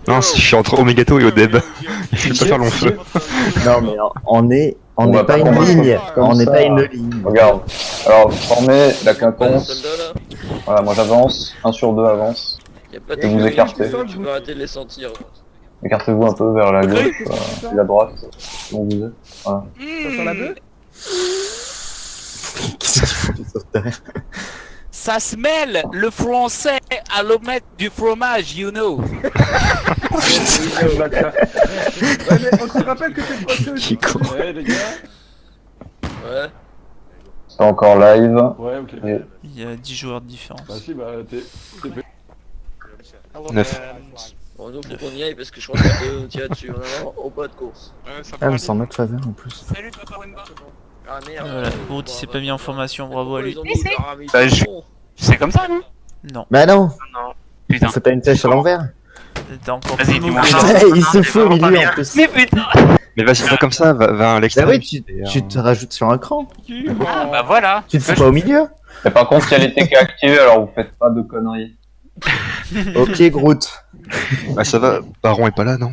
Non, je suis entre Omegato et Odeb. Je vais pas faire long feu. Non, mais on n'est va pas pas une commencer ligne. comme On n'est ça. pas une ligne. Regarde. Alors, formez la Pas de quinconce. soldats là. Voilà, moi j'avance. 1 sur 2 avance. Y'a pas de Et vous soldats, écartez. tu peux arrêter de les sentir. Écartez-vous un peu vers la gauche et la droite. Où vous êtes. Voilà. Sur la bleue. Qu'est-ce qu'il faut sur terre? Ça se mêle le français à l'omelette du fromage, you know. Ouais, mais on se rappelle que c'est pas Qui con. Ouais, les gars. Ouais. C'est encore live. Ouais, ok. Et Il y a 10 joueurs de différence. Bah si, bah t'es... 9. Bon, nous faut qu'on y aille parce que je crois qu'on tire dessus. On est au pas de course. Ah, mais c'est en notre faveur en plus. Salut Papa Wemba. Ah merde. Voilà, Groot il s'est pas mis en formation, bravo à lui. Bah, C'est comme ça, non? Non, Bah non, Non. Putain. on fait pas une flèche à l'envers. t'es encore Vas-y, plus dis-moi. mauvais. Il se fout au milieu en plus. Mais putain. Mais vas-y, pas comme ça, va à Bah l'extrême. oui, tu te rajoutes sur un cran. Ah, bah voilà. Tu te fous pas au milieu. Et par contre, il y a les TK activés, alors vous faites pas de conneries. Ok, Groot. Ah, ça va, Baron est pas là, non?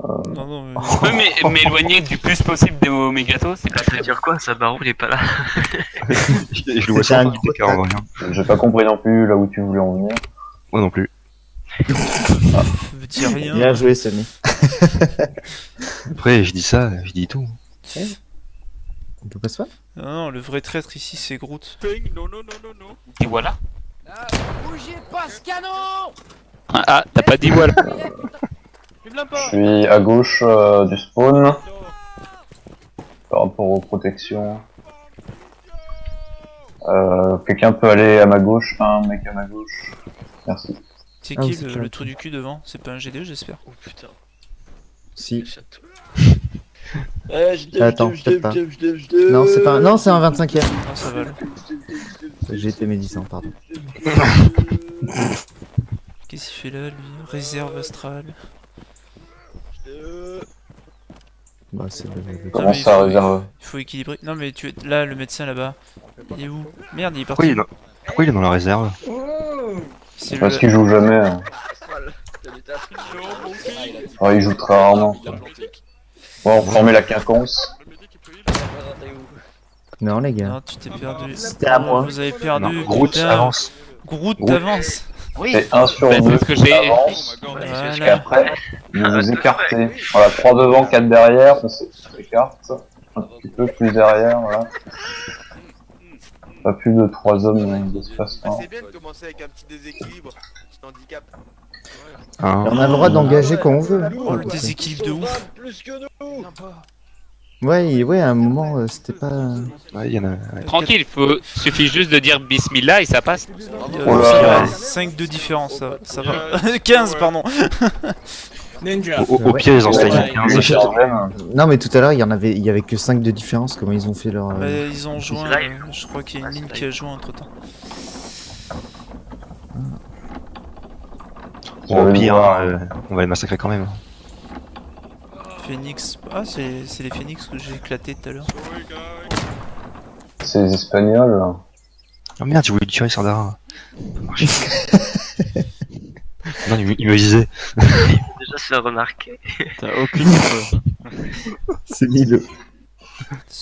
Non, non, mais... Ouais, mais m'éloigner du plus possible des Omegato, c'est pas très bien. Dire quoi, ça Baron il est pas là. Je le vois C'est un sans gros TK en vrai. Hein. J'ai pas compris non plus là où tu voulais en venir. Moi non plus. veut dire rien. Bien joué, Samy. Après, je dis ça, je dis tout. On peut pas se faire? Non, non, le vrai traître ici c'est Groot. Et voilà. Bougez pas ce canon. Ah, t'as pas dit voilà. Je suis à gauche du spawn. Par rapport aux protections. Quelqu'un peut aller à ma gauche, un mec à ma gauche. Merci. C'est Ah, qui c'est le clair. trou du cul devant? C'est pas un GD j'espère. Oh putain. Si. Le château. Attends, peut-être pas. Non, c'est pas un... Non, c'est un 25ème. Ah ça va là. J'ai été médisant, pardon. Qu'est-ce qu'il fait là lui? Réserve astrale. Bah, c'est le... Comment mais il ça faut- réserve? Il faut équilibrer. Non mais tu es là, le médecin là-bas. Il est où? Merde, il est Pourquoi parti. pourquoi il est dans la réserve? C'est Parce le... qu'il joue jamais. Hein. Astral. T'as des tafs. Enfin, il joue très rarement. Quoi. Bon, formez la quinconce. Non, les gars. Non, tu t'es perdu. C'était à moi. Vous avez perdu. Non, Groot putain. avance. Groot Groot. t'avance. Oui. Et 1 sur Bah, c'est 2 ce que j'ai- avance. Voilà. Jusqu'après, vous vous écartez. Voilà, 3 devant, 4 derrière. On s'écarte. Un petit peu plus derrière, voilà. Pas plus de 3 hommes d'espace. C'est bien de commencer avec un petit déséquilibre, un petit handicap. Hein. On a le droit d'engager quand on veut. Oh, le déséquilibre de ouf. Plus que nous. Ouais, à un moment, c'était pas... Ouais, il y en a. Tranquille, suffit juste de dire bismillah et ça passe. Oh là. 5 de différence, ça va. 15, pardon. Ninja. Au pire, ils en style Ouais. 15. Les chargènes. Non, mais tout à l'heure, il y avait que 5 de différence. Comment ils ont fait leur... Bah, ils ont joint. Je crois qu'il y a une ligne qui a joué entre temps. Bon, au pire, on va les massacrer quand même. Phoenix. Ah, c'est les Phoenix que j'ai éclaté tout à l'heure. C'est les Espagnols. Là. Oh merde, j'ai voulu tuer Sandara. Non, il me visait. Déjà se faire remarquer. T'as aucune info. C'est mis le...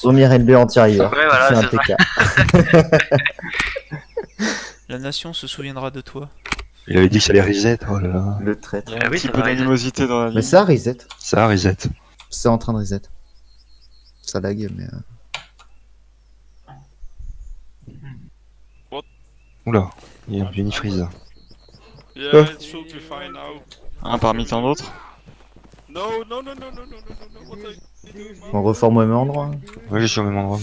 Premier LB anti-arrière. Ouais, voilà, C'est un c'est TK. La nation se souviendra de toi. Il avait dit que ça allait reset, oh là là. Le traître. Il y a Ah un oui, petit ça peu va, d'animosité dans la Mais ligne. ça reset. Ça reset. C'est en train de reset. Ça lag, mais... Oula, il y a un Unifreeze freeze. Yeah, it should be fine now. Un parmi tant d'autres. No, no, no, no, no, no, no, no, no. What are you doing? On reforme au même endroit. Ouais, je suis au même endroit.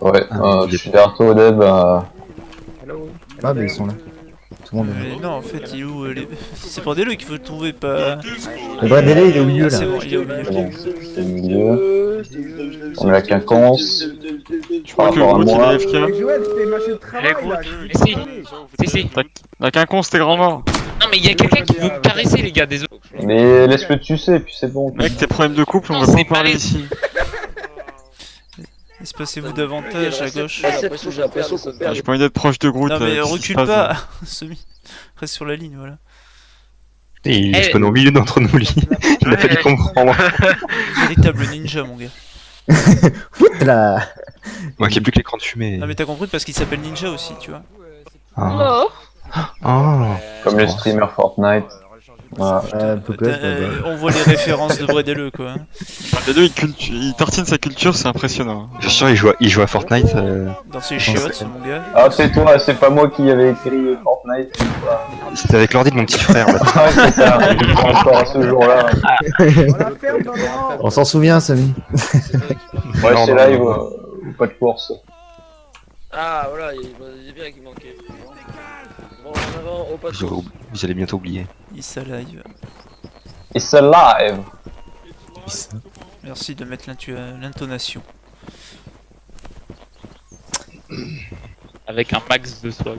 Moi. Ouais, Ah, je suis derrière toi, Odeb. Ah, mais ils sont là. Tout le monde est là. Mais non, en fait, il est où les... C'est Bordello qu'il faut le trouver, pas. Le Bradley, il est au milieu, Ah, c'est là. bon, il est au milieu. C'est bon, c'est au milieu. On met la quinconce. Je crois Par que rapport à Groot il moi. est AFK. Mais Joël, c'était une machine de travail, Eh, là. Groot, si, La quinconce, t'es grand mort. Non mais il y a quelqu'un qui veut me caresser les gars, désolé. Mais laisse-le sucer, et puis c'est bon. Mec, tes problèmes de couple, on Non, va pas c'est en parler malaise. ici. Espacez-vous davantage à gauche. J'ai l'impression qu'on perd. Ah, J'ai pas envie d'être proche de Groot. Non mais qu'est-ce qui se recule passe, pas, là Semi. Reste sur la ligne, voilà. Et il Eh. spawn au milieu d'entre nous, lui. Il a fallu comprendre. Véritable ninja, mon gars. Là. Il manquait plus que l'écran de fumée. Non mais t'as compris parce qu'il s'appelle ninja aussi, tu vois. Ah. Ah. Comme les streamers Fortnite. Voilà. On voit les références de Bredelleux, quoi. hein. Les deux, il tartine sa culture, c'est impressionnant. Bien sûr, il joue à Fortnite. Dans ses chiottes, mon gars. Ah, c'est toi, c'est pas moi qui avais écrit Fortnite. C'était avec l'ordi de mon petit frère. Là. Ouais, c'est ça, encore à ce jour-là. Voilà, ferme ton nom. On s'en souvient, Samy. Ouais, Non, c'est non, live, non. ou pas de course. Ah, voilà, il est bien qu'il manquait. Bon, en avant, au pas de course. Vous allez bientôt oublier. Issa live. Et c'est live. Merci de mettre l'intonation. Avec un max de swag.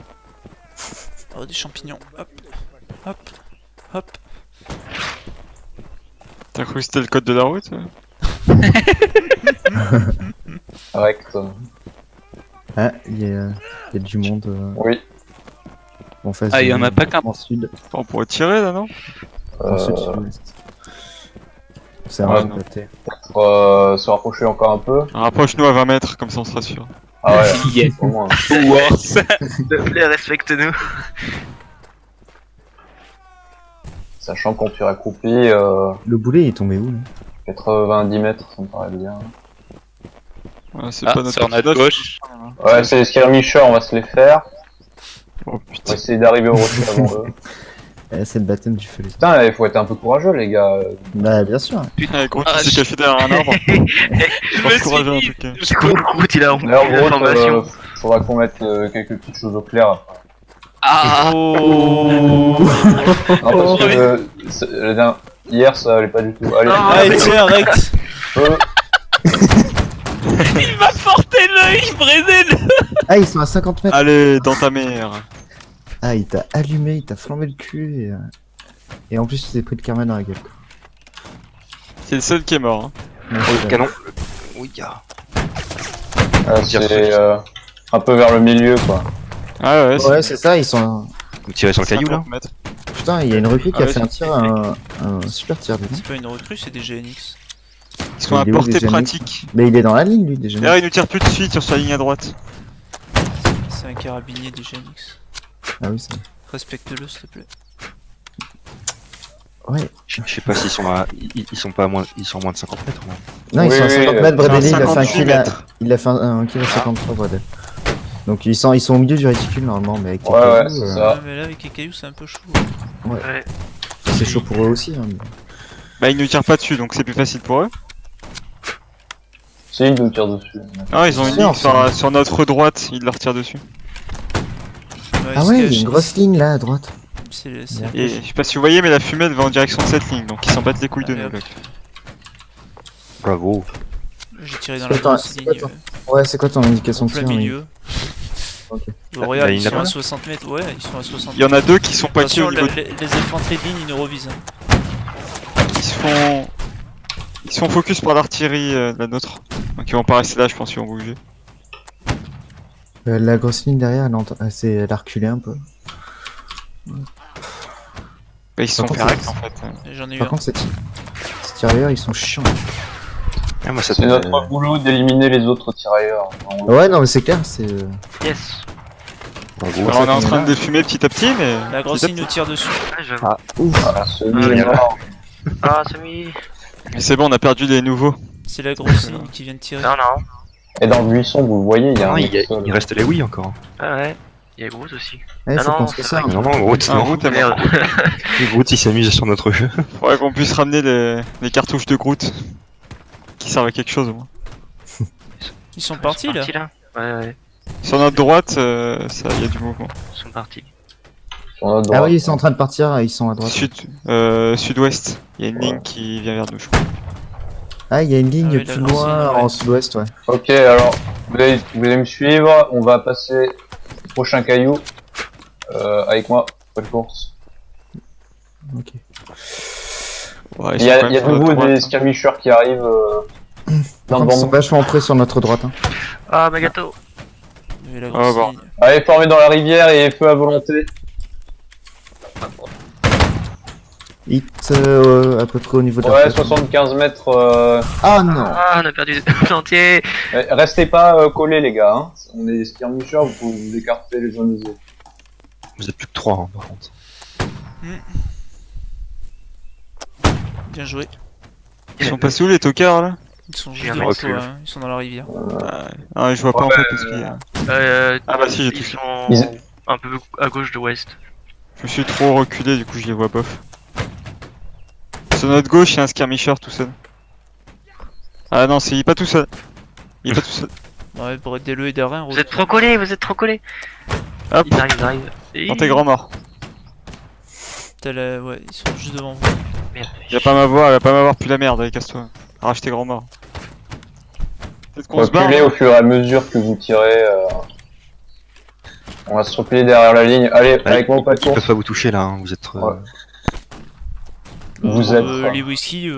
Oh, des champignons. Hop. Hop. Hop. T'as cru que c'était le code de la route? Correct. Ah, il y a du monde. Oui. En face. Ah, il y en a pas qu'un. En sud. On pourrait tirer là, non? En sud, sud-ouest. C'est ouais, un non. côté. Peut-être se rapprocher encore un peu. Rapproche-nous à 20 mètres, comme ça on sera sûr. Ah ouais, Yes. au moins. S'il te plaît, respecte-nous. Sachant qu'on tire accroupi, Le boulet il est tombé où là 90 mètres, ça me paraît bien. Ouais, c'est Ah, pas notre sur notre pilote. gauche. Ouais, c'est les skirmishers, on va se les faire. Oh On putain. va essayer d'arriver au rocher avant eux. C'est le baptême du feu. Putain, il faut être un peu courageux, les gars. Bah, bien sûr. Ouais, gros, Ah, qui s'est caché derrière un arbre. Je pense courageux en tout cas. Du coup, Groot, il a D'ailleurs, rempli gros, l'information. faudra qu'on mette quelques petites choses au clair. Ah. Oh. Non, parce que hier, ça allait pas du tout. Allez, Ah, et tiens, Rex. feu. Il m'a porté l'œil, Brésil. Ah, ils sont à 50 mètres. Allez, dans ta mère. Ah, il t'a allumé, il t'a flambé le cul et en plus, tu t'es pris le karma dans la gueule. Quoi. C'est le seul qui est mort. Hein. Ouais, Oh, c'est le canon. Oui, gars. C'est un peu vers le milieu, quoi. Ah ouais, ouais, c'est ça, ils sont. Vous tirez sur le caillou là 50 mètres. Putain, il y a une recrue qui Ah a ouais, fait un c'est tir, un super tir de C'est pas une recrue, c'est des GNX. Ils sont à Il est où, portée les amis pratique. Mais il est dans la ligne, lui, déjà. D'ailleurs, il nous tire plus de suite sur sa ligne à droite. C'est un carabinier des GNX. Ah oui, c'est. Respecte-le, s'il te plaît. Ouais. Je sais pas s'ils sont à. Ils sont pas à moins. Ils sont à moins de 50 mètres. Non Non, ils Oui, sont à oui, 50 mètres, Bredeli, il a fait un 58 kill mètres. il a fait un kill à 53, Bredel. Donc ils sont au milieu du réticule normalement, mais avec tes Ouais, ouais, cailloux, c'est Ouais, ça. mais là, avec les cailloux, c'est un peu chaud. c'est chaud pour eux aussi. Hein. Bah, ils nous tirent pas dessus, donc c'est plus facile pour eux. Si, ils nous tirent dessus. Ah, ils ont une C'est ligne sûr, sur notre droite, ils leur tirent dessus. Ah ouais, il y a une grosse ligne là à droite. C'est Et je sais pas si vous voyez, mais la fumée elle va en direction de cette ligne, donc ils s'en battent les couilles de Allez, nous. hop. Là. Bravo. J'ai tiré dans C'est la quoi grosse ton- ligne. c'est quoi Ouais, c'est quoi ton indication En de plein tir oui milieu. Ok. Oh, regarde, Bah, ils il y en a sont pas à là 60 mètres. Ouais, ils sont à 60 Il y en a deux qui sont pas Attention, au niveau. les infanteries de ligne, ils nous revisent. Ils se font focus par l'artillerie de la nôtre. Donc ils vont pas rester là, je pense qu'ils vont bouger. La grosse ligne derrière, elle a reculé un peu. Bah, ils sont Par contre, corrects c'est- en fait. J'en ai eu Par un. contre, ces tirailleurs, ils sont chiants. Ah, moi ça C'est notre boulot d'éliminer les autres tirailleurs. Ouais, non, mais c'est clair, c'est. Yes. Bravo. Alors on est en train de défumer petit à petit, mais. La grosse petit à ligne nous tire dessus. Ah, j'avoue. Ah. Ah, celui est mort. Ah, Samy. Mais c'est bon, on a perdu les nouveaux. C'est la grosse ligne qui vient de tirer. Non, non. Et dans le buisson, vous le voyez, il y a Non, un il, mec seul. il reste les oui encore. Ah ouais. Il y a Groot aussi. Ouais, Ah faut non, qu'on se c'est resserre. vrai Non, non, Groot, Ah, non. Groot est mort. Merde. Groot il s'amuse sur notre jeu. Faudrait qu'on puisse ramener les cartouches de Groot. Qui servent à quelque chose au moins. Ils sont partis là. Ouais, ouais. Sur notre droite, ça y a du mouvement. Ils sont partis. Sur notre Ah droite. oui, ils sont en train de partir, ils sont à droite. Sud-ouest. Il y a une Ouais. ligne qui vient vers nous, je crois. Ah, il y a une ligne Ah oui, plus la grosse loin ligne, ouais. en sud-ouest, ouais. Ok, alors, vous allez me suivre, on va passer au prochain caillou. Avec moi, pas de course. Ok. Ouais, Il y a ils sont quand de même sur nouveau notre droite, des hein. skirmishers qui arrivent Par dans contre, ils sont le vachement près sur notre droite. Hein. Ah, ma gâteau. Il y avait la grosse bon. ligne. Allez, formez dans la rivière et feu à volonté. Hit à peu près au niveau de la Ouais, tête. 75 mètres. Ah non. Ah, on a perdu des chantiers. Restez pas collés, les gars. Hein. On est des skirmishers, vous pouvez vous écarter les uns des autres. Vous êtes plus que 3 par contre. Bien joué. Ils sont passés où les tocards là? Ils sont J'ai juste un devant recul. toi, hein. Ils sont dans la rivière. Ah, je vois pas en fait parce qu'il y a... Ah bah si, j'ai Ils touché. sont Ils- un peu à gauche de West. Je me suis trop reculé, du coup je les vois bof. Sur notre gauche, il y a un skirmisher tout seul. Ah non, il est pas tout seul. Il est pas tout seul. Ouais, Bredelo est derrière. Vous êtes trop collés, vous êtes trop collés. Hop, Ils arrivent. dans tes grands morts. Ouais, ils sont juste devant vous. Merde. Il va pas m'avoir plus la merde, allez casse-toi. Arrache tes grands morts. Peut-être qu'on se barre. Reculez au fur et à mesure que vous tirez. On va se replier derrière la ligne. Allez, avec moi au pas de Ils peuvent course. pas vous toucher là, hein. Vous êtes. Ouais. Vous êtes. Les whisky,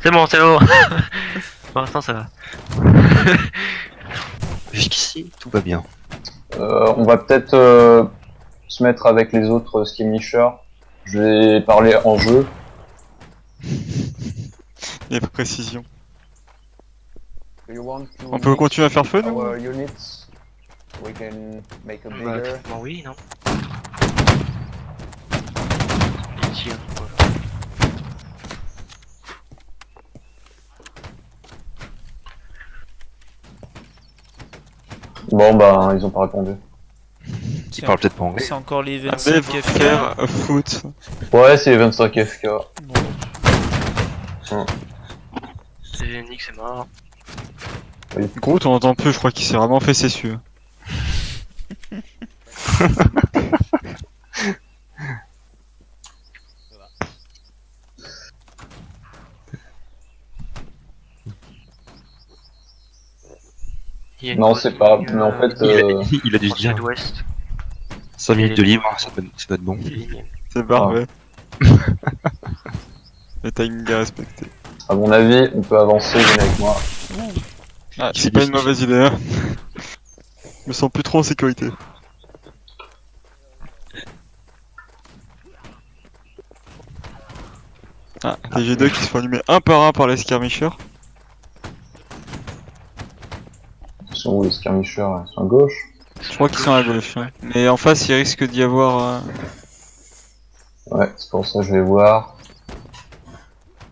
C'est bon, c'est bon. Pour l'instant, ça va. Jusqu'ici, tout va bien. On va peut-être se mettre avec les autres skirmishers. Je vais parler en jeu. Il y a pas de précision. On peut continuer à faire feu, nous? Bah, bon, oui, non. Ici, hein, voilà. Bon bah ils ont pas répondu. Ils parlent peut-être pas anglais. c'est encore les Un 25 dev FK. care foot. Ouais c'est les 25 FK. Bon, C'est Nick, c'est mort. Groot, on entend peu, je crois qu'il s'est vraiment fait ses cieux. Il y a une Non grosse c'est pas. ligne, Mais en fait Il a dû se en dire sud-ouest. 5 minutes de libre, ça doit être bon. Ligne. C'est parfait. Le timing est respecté. à mon avis on peut avancer, venez avec moi. Ah, c'est pas une mauvaise idée, hein. Je me sens plus trop en sécurité. Ah, les G2 qui se font allumer un par un par les skirmishers. Ils sont où les skirmishers? Ils sont à gauche. Je crois qu'ils sont à gauche. Hein. Mais en face, il risque d'y avoir... Ouais, c'est pour ça que je vais voir.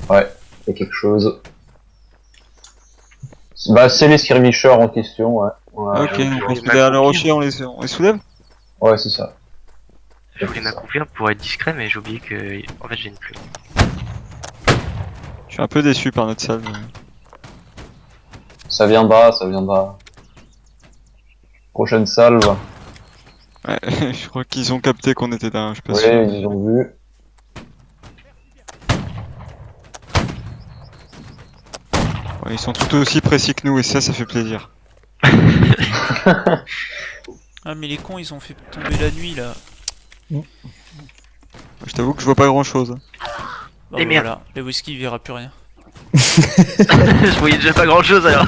Ouais, il y a quelque chose. Bah c'est les skirmishers en question, ouais. Ouais, Ok, on se met derrière le rocher, on les soulève? ouais c'est ça. J'ai pris ma confirme pour être discret, mais j'ai oublié que. En fait, j'ai une plume. Je suis un peu déçu par notre salle. Mais... Ça viendra, ça viendra. Prochaine salve. Ouais, je crois qu'ils ont capté qu'on était là, je suis pas Oui, sûr. ils ont vu. Ouais, ils sont tout aussi précis que nous et ça fait plaisir. Ah, mais les cons, ils ont fait tomber la nuit là. Je t'avoue que je vois pas grand chose. Bah, Et merde. voilà, les whisky, il verra plus rien. Je voyais déjà pas grand chose alors.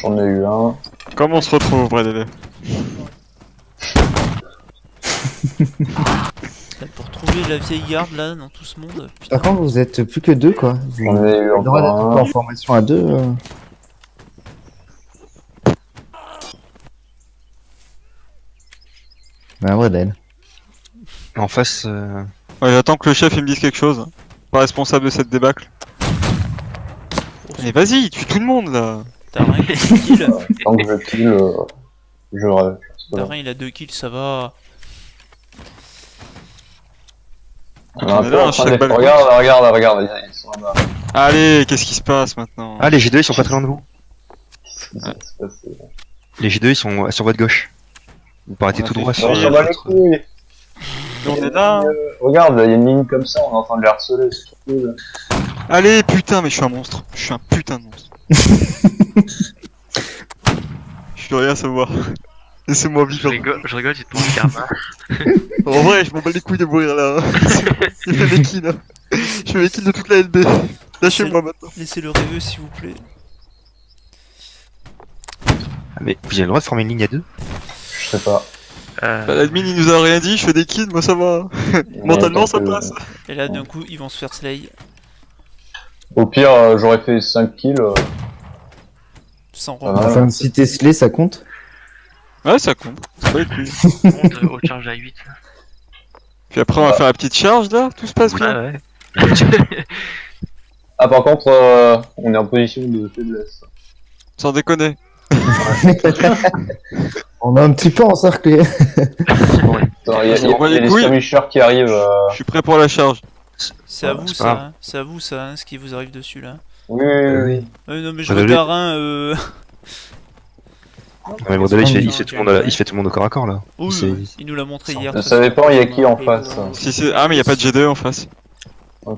J'en ai eu un. Comment on se retrouve auprès des Là, pour trouver la vieille garde là dans tout ce monde. Putain. Par contre, vous êtes plus que deux, quoi. Vous J'en ai eu avez le droit d'être encore en un. formation à deux. Bah ouais, d'elle. En face, Ouais, j'attends que le chef il me dise quelque chose. Pas responsable de cette débâcle. Mais vas-y, tue tout le monde là. Darin, il a 2 kills. Tant que je kill, je rêve. Darin, il a 2 kills, ça va. On est un On est peu là, en un train chef d'être- balcon. regarde, ils sont là-bas. Allez, qu'est-ce qui se passe maintenant? ah les G2 ils sont pas très loin de vous. Qu'est-ce qui va se passer? Les G2 ils sont sur votre gauche. Vous partez On a tout fait droit chier. sur On s'en bat les votre... couilles. On est là. Regarde, il y a une ligne comme ça, on est en train de les harceler, c'est trop cool. Allez, putain, mais je suis un monstre. Je suis un putain de monstre. Je suis rien à savoir. Laissez-moi Je vivre. rigole, c'est pour le karma. En vrai, je m'en bats les couilles de mourir là. Je fais mes kills. Je fais mes kills de toute la LB. Lâchez-moi maintenant. Laissez-le rêver s'il vous plaît. Ah, mais vous avez le droit de former une ligne à deux? Je sais pas. Bah, l'admin il nous a rien dit, je fais des kills, moi ça va. Mentalement ça passe. Et là, d'un coup, ils vont se faire slay. Au pire, j'aurais fait 5 kills. Sans Ça va. rendre. Enfin, si t'es slay, ça compte. Ouais, ça compte. C'est pas les couilles. Monte au charge à 8. Puis après on va faire la petite charge là, tout se passe bien. Ouais. Ah, par contre, on est en position de faiblesse. Sans déconner. On a un petit peu encerclé. Attends, il y a On voit les les couilles. skirmishers qui arrivent. Je suis prêt pour la charge. C'est à vous c'est ça, pas hein. C'est à vous ça, hein, ce qui vous arrive dessus là. Oui. Non mais je Désolé. veux Darin, Non, mais Bordel, il fait tout le monde, il fait tout le monde au corps à corps là. Oui, C'est- il nous l'a montré hier. Ça dépend, il y a qui en face. Si c'est... Ah mais y a pas de G2 en face. Oui,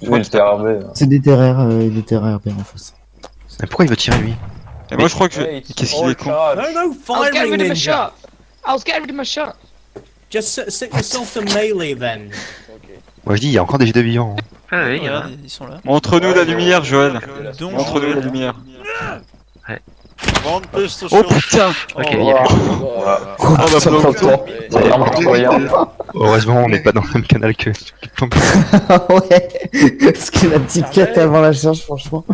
le TRB. C'est des terraires, bien en face. Mais pourquoi il veut tirer lui? Et moi je crois que qu'est-ce qu'il est con. No, firing ninja. I was getting rid of my shot. Just sit yourself to melee then. Moi je dis, il y a encore des G2 vivants. hein. Ah oui, il y en a. Regarde, ils sont là. Montre-nous la lumière, Joël. Donc, Montre-nous la lumière. One pistol Oh shot. putain. Ok, Oh, il est voilà. Oh bah Ça bloc. C'est vraiment incroyable. Heureusement, on n'est pas dans le même canal que. Ouais. Parce que la petite quête avant la charge, franchement.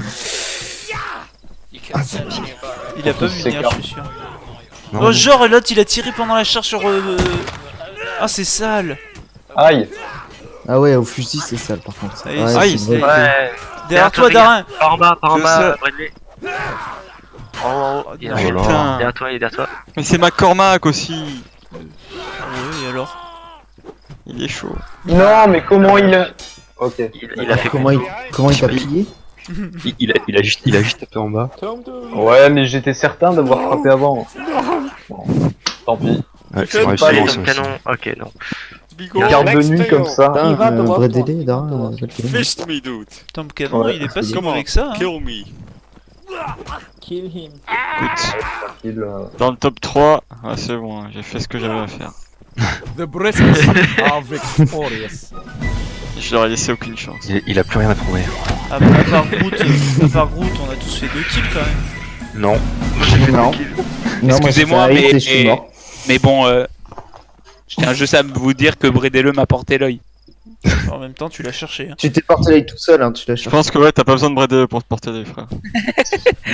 il a pas vu C'est venir, clair. je suis sûr. Non, Oh non. genre l'autre il a tiré pendant la charge sur... Ah c'est sale. Aïe. Ah ouais, au fusil, c'est sale par contre. Aïe, Ouais, aïe, c'est vrai que- Ouais. Derrière toi Darin. Par en Je bas, sais. Bradley. Oh, il est Oh là. Putain. derrière toi, il est derrière toi. Mais c'est McCormack aussi. Ouais et alors. Il est chaud. Non, mais comment il a. Ok. Il a fait Comment il t'a plié? Il a juste tapé en bas. Ouais, mais j'étais certain d'avoir frappé avant. Bon, tant pis. Ouais, fait c'est pas vrai, les c'est hommes vrai. canons. Ok, non. Bigo. Garde de nuit comme ça. Putain, va te reprendre. Bredele, Darin, Fist me, dude. Tom Canon Ouais, il est pas si Come on, mauvais que ça. Hein. kill me. Kill him. Écoute, Il, dans le top 3, ah, c'est bon, j'ai fait ce que j'avais à faire. The British are victorious. Je leur ai laissé aucune chance. Il a plus rien à prouver. Ah bah à part Groot, on a tous fait 2 kills quand même. Non. Non. Non, Excusez-moi, moi, j'ai fait un hit mais- et je suis mort. Mais bon, je tiens juste à vous dire que Bredele m'a porté l'œil. En même temps tu l'as cherché. Hein. Tu t'es porté l'œil tout seul, hein, tu l'as Je cherché. pense que ouais, t'as pas besoin de Brady pour te porter les frères.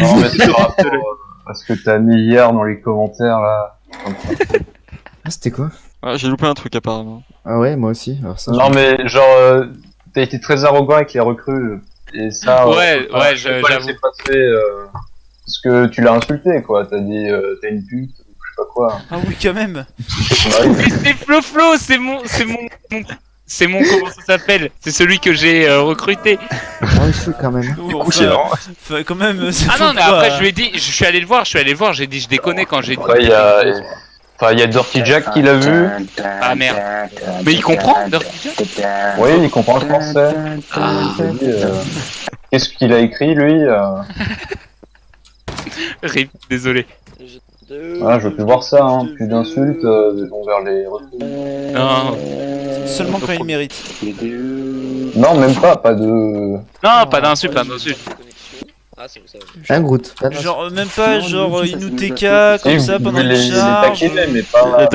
Non, mais c'est par rapport à ce que t'as mis hier dans les commentaires là. Ah, c'était quoi? Ouais, j'ai loupé un truc apparemment. Ah ouais, moi aussi. Alors ça, Non, mais genre, t'as été très arrogant avec les recrues. Et ça. Ouais, faut pas- ouais, faut pas j'avoue. laisser passer, parce que tu l'as insulté quoi. T'as dit, t'es une pute, ou je sais pas quoi. Ah oui quand même. Ouais, Mais c'est Flo, c'est mon comment ça s'appelle? C'est celui que j'ai recruté. Ah oui, je suis quand même. Oh, c'est marrant. enfin, quand même. ça Ah non, faut mais pas- après je lui ai dit, je suis allé le voir, j'ai dit je déconnais quand j'ai dit. ouais, il y a. Enfin, il y a Dirty Jack qui l'a vu. Ah merde. Mais il comprend, Dirty Jack. Oui, il comprend le français. Il a dit, qu'est-ce qu'il a écrit lui Rip, désolé. Ah, je veux plus voir ça, hein. Plus d'insultes envers les recrues. Non, Seulement quand il mérite. Non, même pas de. non, pas d'insulte, pas d'insulte. Ah, c'est vous ça. Un Groot. pas de- Genre même pas genre Inuteka comme ça pendant une les charge. taquiner, mais pas.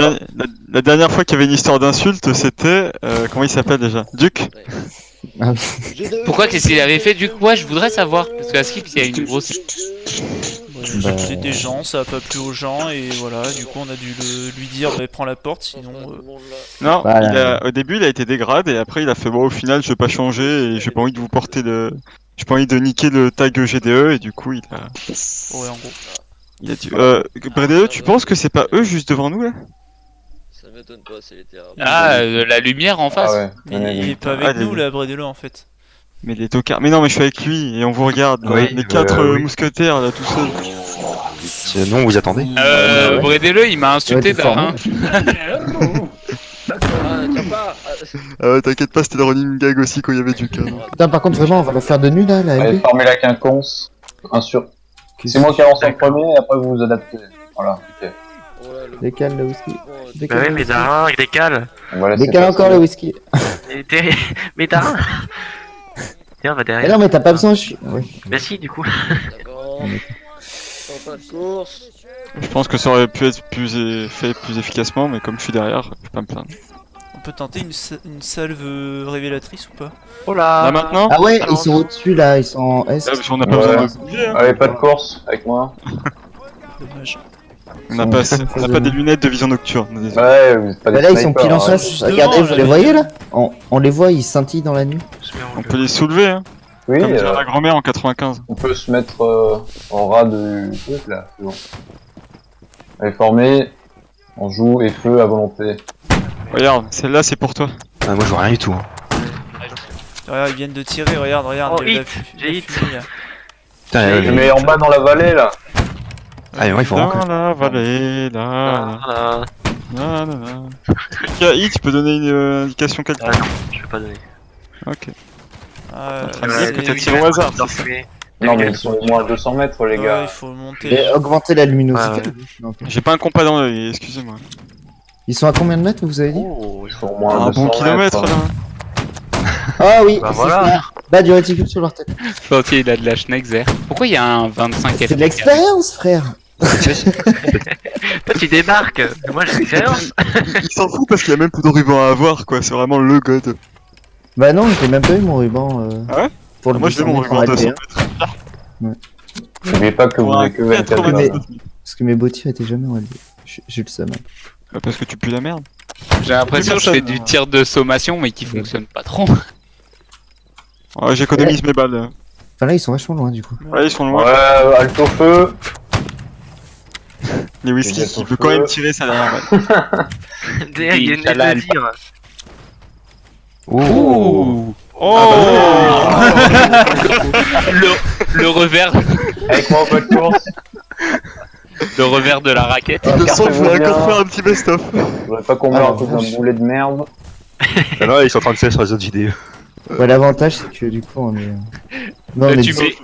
La dernière fois qu'il y avait une histoire d'insulte, c'était... comment il s'appelle déjà? Duke? Ah, Pourquoi qu'est-ce qu'il avait fait du coup? Ouais, je voudrais savoir. Parce qu'à Skip, il y a une grosse. Bah, C'était des gens, ça a pas plu aux gens et voilà, du coup on a dû lui dire bah, prends la porte sinon... Non, Voilà. au début il a été dégrade et après il a fait bon au final je vais pas changer et j'ai pas envie de vous porter le... J'ai pas envie de niquer le tag GDE et du coup il a... Ouais en gros. Il a dit... Bredele, tu penses que c'est pas eux juste devant nous là? Ça m'étonne pas, c'est les terrains. Ah, la lumière en face. Ah ouais. Mais il est pas avec Ah, nous les- là, Bredele en fait. Mais les tocards... Mais non mais je suis avec lui et on vous regarde, Oui, les 4 oui. mousquetaires là tout seuls. Non, vous attendez. Bredele, il m'a insulté Ouais, t'es fort, d'un. Ah, tiens pas. Ah ouais t'inquiète pas, c'était le running gag aussi quand il y avait Duke. Hein. Putain, par contre, vraiment, on va la faire de nuit là, la Allez, LB. former la quinconce. Un sur. C'est moi qui avance en premier et après vous vous adaptez. Voilà, ok. Oh là, le Décale le whisky. Bah Décale ouais, le mais whisky. Darin, il décale. On va laisser Décale passer. encore le whisky. Mais Darin. Tiens, va Mais derrière. non, mais t'as pas besoin, je suis. Oui. Bah si, du coup. D'accord. Sans pas de course. Je pense que ça aurait pu être fait plus efficacement, mais comme je suis derrière, je vais pas me plaindre. On peut tenter une salve révélatrice ou pas? Oh là. Là maintenant? Ah ouais, ils sont au-dessus là, ils sont en S. Là, parce qu'on n'a pas Ouais. besoin de bouger, hein. Allez, pas de course avec moi. Dommage. On n'a pas, on n'a pas des lunettes de vision nocturne. Désolé. Ouais, vous êtes pas Bah des là, ils sont snipers, pile en hein. face. Justement, Regardez, vous là, les mais- voyez là on les voit, ils scintillent dans la nuit. On peut les soulever, hein. Oui, Comme dirait ma grand-mère en 95. on peut se mettre en ras du truc là, c'est bon. Allez, formé, on joue et feu à volonté. Regarde, celle-là c'est pour toi. Ah, moi je vois rien du tout. Hein. Regarde, ils viennent de tirer, regarde, Oh, il y a hit, j'ai hit. fumée, là. Putain, Je mets en bas dans la vallée là. Ah, mais moi il faut Dans rentrer. la vallée, là, Voilà. là, là, là. KI, tu peux donner une indication quelconque. Ah non, je vais pas donner. Ok. Ah, train de dire c'est- que t'as tiré au hasard. Dans le fumier. Non mais ils sont au moins à 200 mètres les Ouais, gars. il faut monter. Et augmenter la luminosité. Ouais, ouais. Non, ok. J'ai pas un compas dans l'œil, excusez-moi. Ils sont à combien de mètres vous avez dit? Oh, Ils sont au moins à Un 200 bon kilomètre mètres. là. Ah oui, Bah c'est voilà. ça. Bah du réticule sur leur tête. Sentier, il a de la Schneckzer. Pourquoi il y a un 25 C'est de l'expérience frère. Toi tu débarques. Moi j'ai l'expérience. Il s'en fout parce qu'il y a même plus de ruban à avoir quoi, c'est vraiment le god. Bah non, j'ai même pas eu mon ruban. Ah ouais Pour le Moi j'ai 200 mon mètres en ruban de 200 LP1, mètres. N'oubliez pas que vous Pour un n'avez que 24 80. mètres. parce que mes beaux tirs étaient jamais en LP. J'ai le seum. Bah, parce que tu pues la merde. J'ai l'impression que je fais Personne, du hein. tir de sommation mais qui fonctionne pas trop. Ouais, j'économise mes balles. Enfin là ils sont vachement loin du coup. Ouais, ils sont loin. Ouais, alto feu. Les whisky Les qui gars peut sont quand même feu. tirer sa dernière balle. Derrière il y a une Halal. lettre de dire. Ouh. le revers, Avec moi en bas de course. le revers de la raquette. Je sens que je vais bien. encore faire un petit best-of. Je voudrais pas qu'on meure Ah, à cause vache. d'un boulet de merde. Ah non, ils sont en train de tirer sur les autres JDE. Ouais, l'avantage c'est que du coup on est. Non, Là, on est tu deux. mets-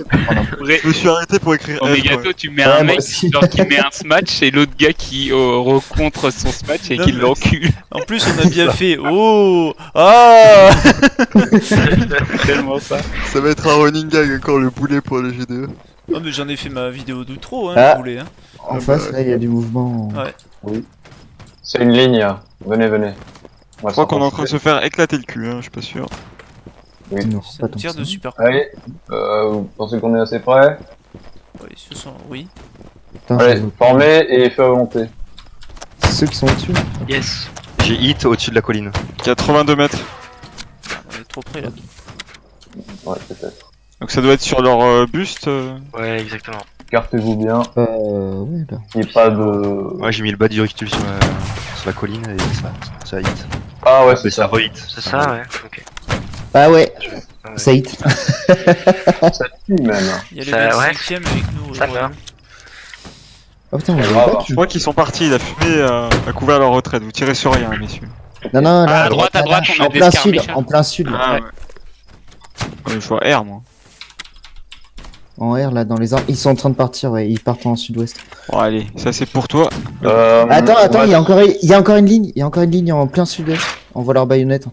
Ré- Je me suis arrêté pour écrire Au F, Megato, quoi. tu mets Ouais, un moi mec aussi. genre, qui met un smash et l'autre gars qui rencontre son smash et Non, qui mais- l'encule. En plus, on a bien fait. Oh ah. Tellement ça. Ça va être un running gag encore le boulet pour les GDE. Oh, mais j'en ai fait ma vidéo d'outro, hein, Ah. vous voulez, hein. En face là il y a du mouvement. Ouais. C'est une ligne. Venez, venez. Je crois qu'on est en train de se faire éclater le cul, hein, je suis pas sûr. Oui. Non, C'est pas un tant tir que de ça. super. Allez, vous pensez qu'on est assez prêts? Ouais, ce sont... Oui. Putain, Allez, c'est- formé et feu à volonté. c'est ceux qui sont au-dessus. Yes. J'ai hit au-dessus de la colline. 82 mètres. On est trop près là. Ouais, peut-être. Donc ça doit être sur leur buste. Ouais, exactement. Écartez-vous bien. Ouais là. Il n'y ait pas de. Ouais, j'ai mis le bas du recul sur la colline et ça hit. Ah ouais, Mais c'est ça ça. re-hit. C'est ça, ouais. Ok. Ah ouais, Ah ouais. ça hit. Ça tue même. Il y a les Ça- ouais. 25e avec nous. Ça va. Oh putain, on C'est les grave. voit pas, Je crois qu'ils sont partis, la fumée a couvert leur retraite. Vous tirez sur rien, messieurs. Non, non, là, Ah, à droite, on a en des plein sud, skirmishers. en plein sud, là. Ah ouais. Ouais, je vois R moi. En R, là, dans les arbres. Ils sont en train de partir, ouais, ils partent en sud-ouest. Bon allez, ça c'est pour toi. Attends, il y a encore une ligne en plein sud-est. On voit leur baïonnette.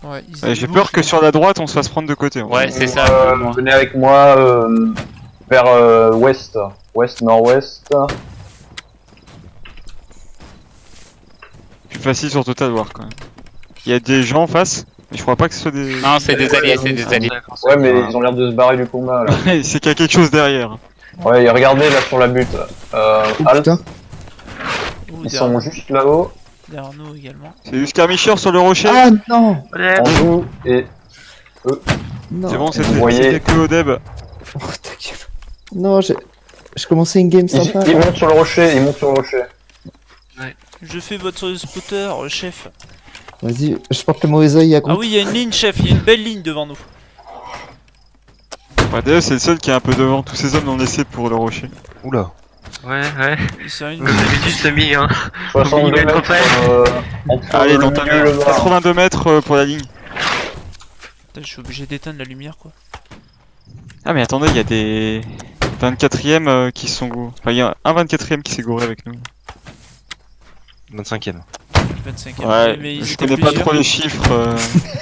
Ouais, ils Ouais, J'ai bougent, peur que là. sur la droite on se fasse prendre de côté. en Ouais, fait. c'est ça. moi. Venez avec moi vers ouest. Ouest-nord-ouest. Plus facile sur Total War quand même. Il y a des gens en face, mais je crois pas que ce soit des. Non, c'est des alliés, c'est des alliés. Ouais, mais ils ont l'air de se barrer du combat là. C'est qu'il y a quelque chose derrière. Ouais, et regardez là sur la butte. Oh Halt, putain. Ou ils derrière, sont juste là-haut. derrière nous également. C'est du skirmisher sur le rocher. Ah non, Ouais. On joue et non. C'est bon, Vous voyez- c'était que au deb. Oh, ta gueule. Non, je commençais une game sympa. ils montent sur le rocher. Ils montent sur le rocher. Je fais votre spotter, chef. Vas-y, je porte le mauvais oeil à Ah gauche. oui, il y a une ligne, chef. Il y a une belle ligne devant nous. Ouais, d'ailleurs, c'est le seul qui est un peu devant. Tous ces hommes l'ont laissé pour le rocher. Oula. Ouais, ouais. Et c'est une... Vous avez juste mis, hein. 62 Il est trop mètres près. entre Allez, le dans ta milieu et le bas. 82 mètres pour la ligne. Putain, je suis obligé d'éteindre la lumière, quoi. Ah, mais attendez, il y a des 24e qui sont go. Enfin, il y a un 24e qui s'est gouré avec nous. 25ème. 25e. Ouais, mais ils je étaient connais pas plusieurs. trop les chiffres.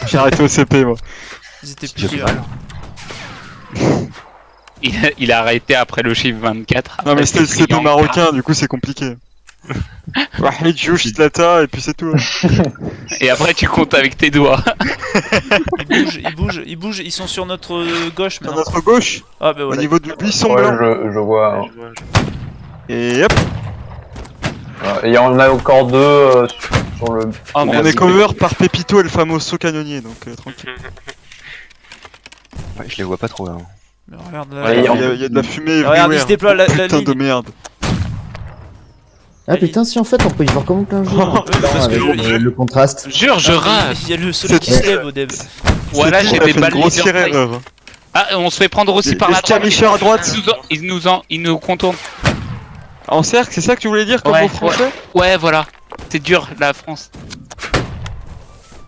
J'ai arrêté au CP moi. Ils étaient C'est déjà plusieurs. pas mal. il a arrêté après le chiffre 24. Non mais Après, c'était pas criant. marocain, du coup c'est compliqué. Wahid Jouch Tlata et puis c'est tout. Et après tu comptes avec tes doigts. Ils bougent, ils sont sur notre gauche À maintenant. notre gauche, Ah bah au voilà. niveau du buisson Ouais, blanc. je vois. Ouais, je vois, je vois. Et hop, Et il y en a encore deux sur le. Oh, on merde. est cover par Pepito et le famoso canonnier, donc tranquille. Ouais, je les vois pas trop là. Mais regarde là. Ouais, Il y a de la fumée Regarde, il everywhere. se déploie la Putain de ligne. merde. Ah putain, si en fait on peut y voir comme plein jour. parce que avec le contraste. Jure, je rate. Il y a le soleil qui se lève au début. Voilà, C'est j'ai tout, des t'as fait balles une grossière laser sight. erreur. Ah, on se fait prendre aussi Les- par les la droite. skirmishers à droite. Ils nous contournent. En cercle, c'est ça que tu voulais dire comme Ouais, mot français? Ouais, voilà. C'est dur, la France.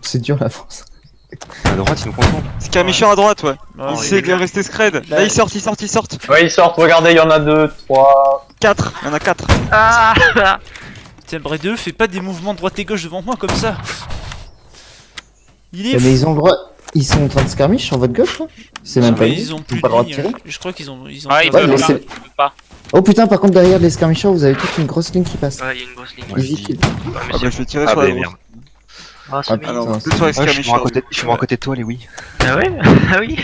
C'est dur la France. À droite, ils nous contournent. Skirmisher à droite, ouais. Ouais, Ils essaient de rester scred. Là, ils sortent. Ouais, ils sortent, regardez, il y en a 2, 3. 4, il y en a 4. Putain, Bray 2, fais pas des mouvements droite et gauche devant moi comme ça. Il est Mais ils ont le droit. Ils sont en train de skirmish sur votre gauche là. C'est même pas mais dit. ils ont Ils plus pas le droit de de ligne. tirer. Je crois qu'ils ont Ah, ils Ouais, veulent mais pas. c'est- Ils veulent pas. Oh putain, par contre derrière les skirmishers vous avez toute une grosse ligne qui passe. Ouais, il y a une grosse ligne. Easy kill. Ouais, mais Ah c'est bah je vais tirer Ah sur bah la merde. grosse. Ah, c'est Ah, bien. Alors, putain, plus sur les Ouais, je suis skirmishers. vraiment à côté de toi, les oui. Ah ouais. Ah oui.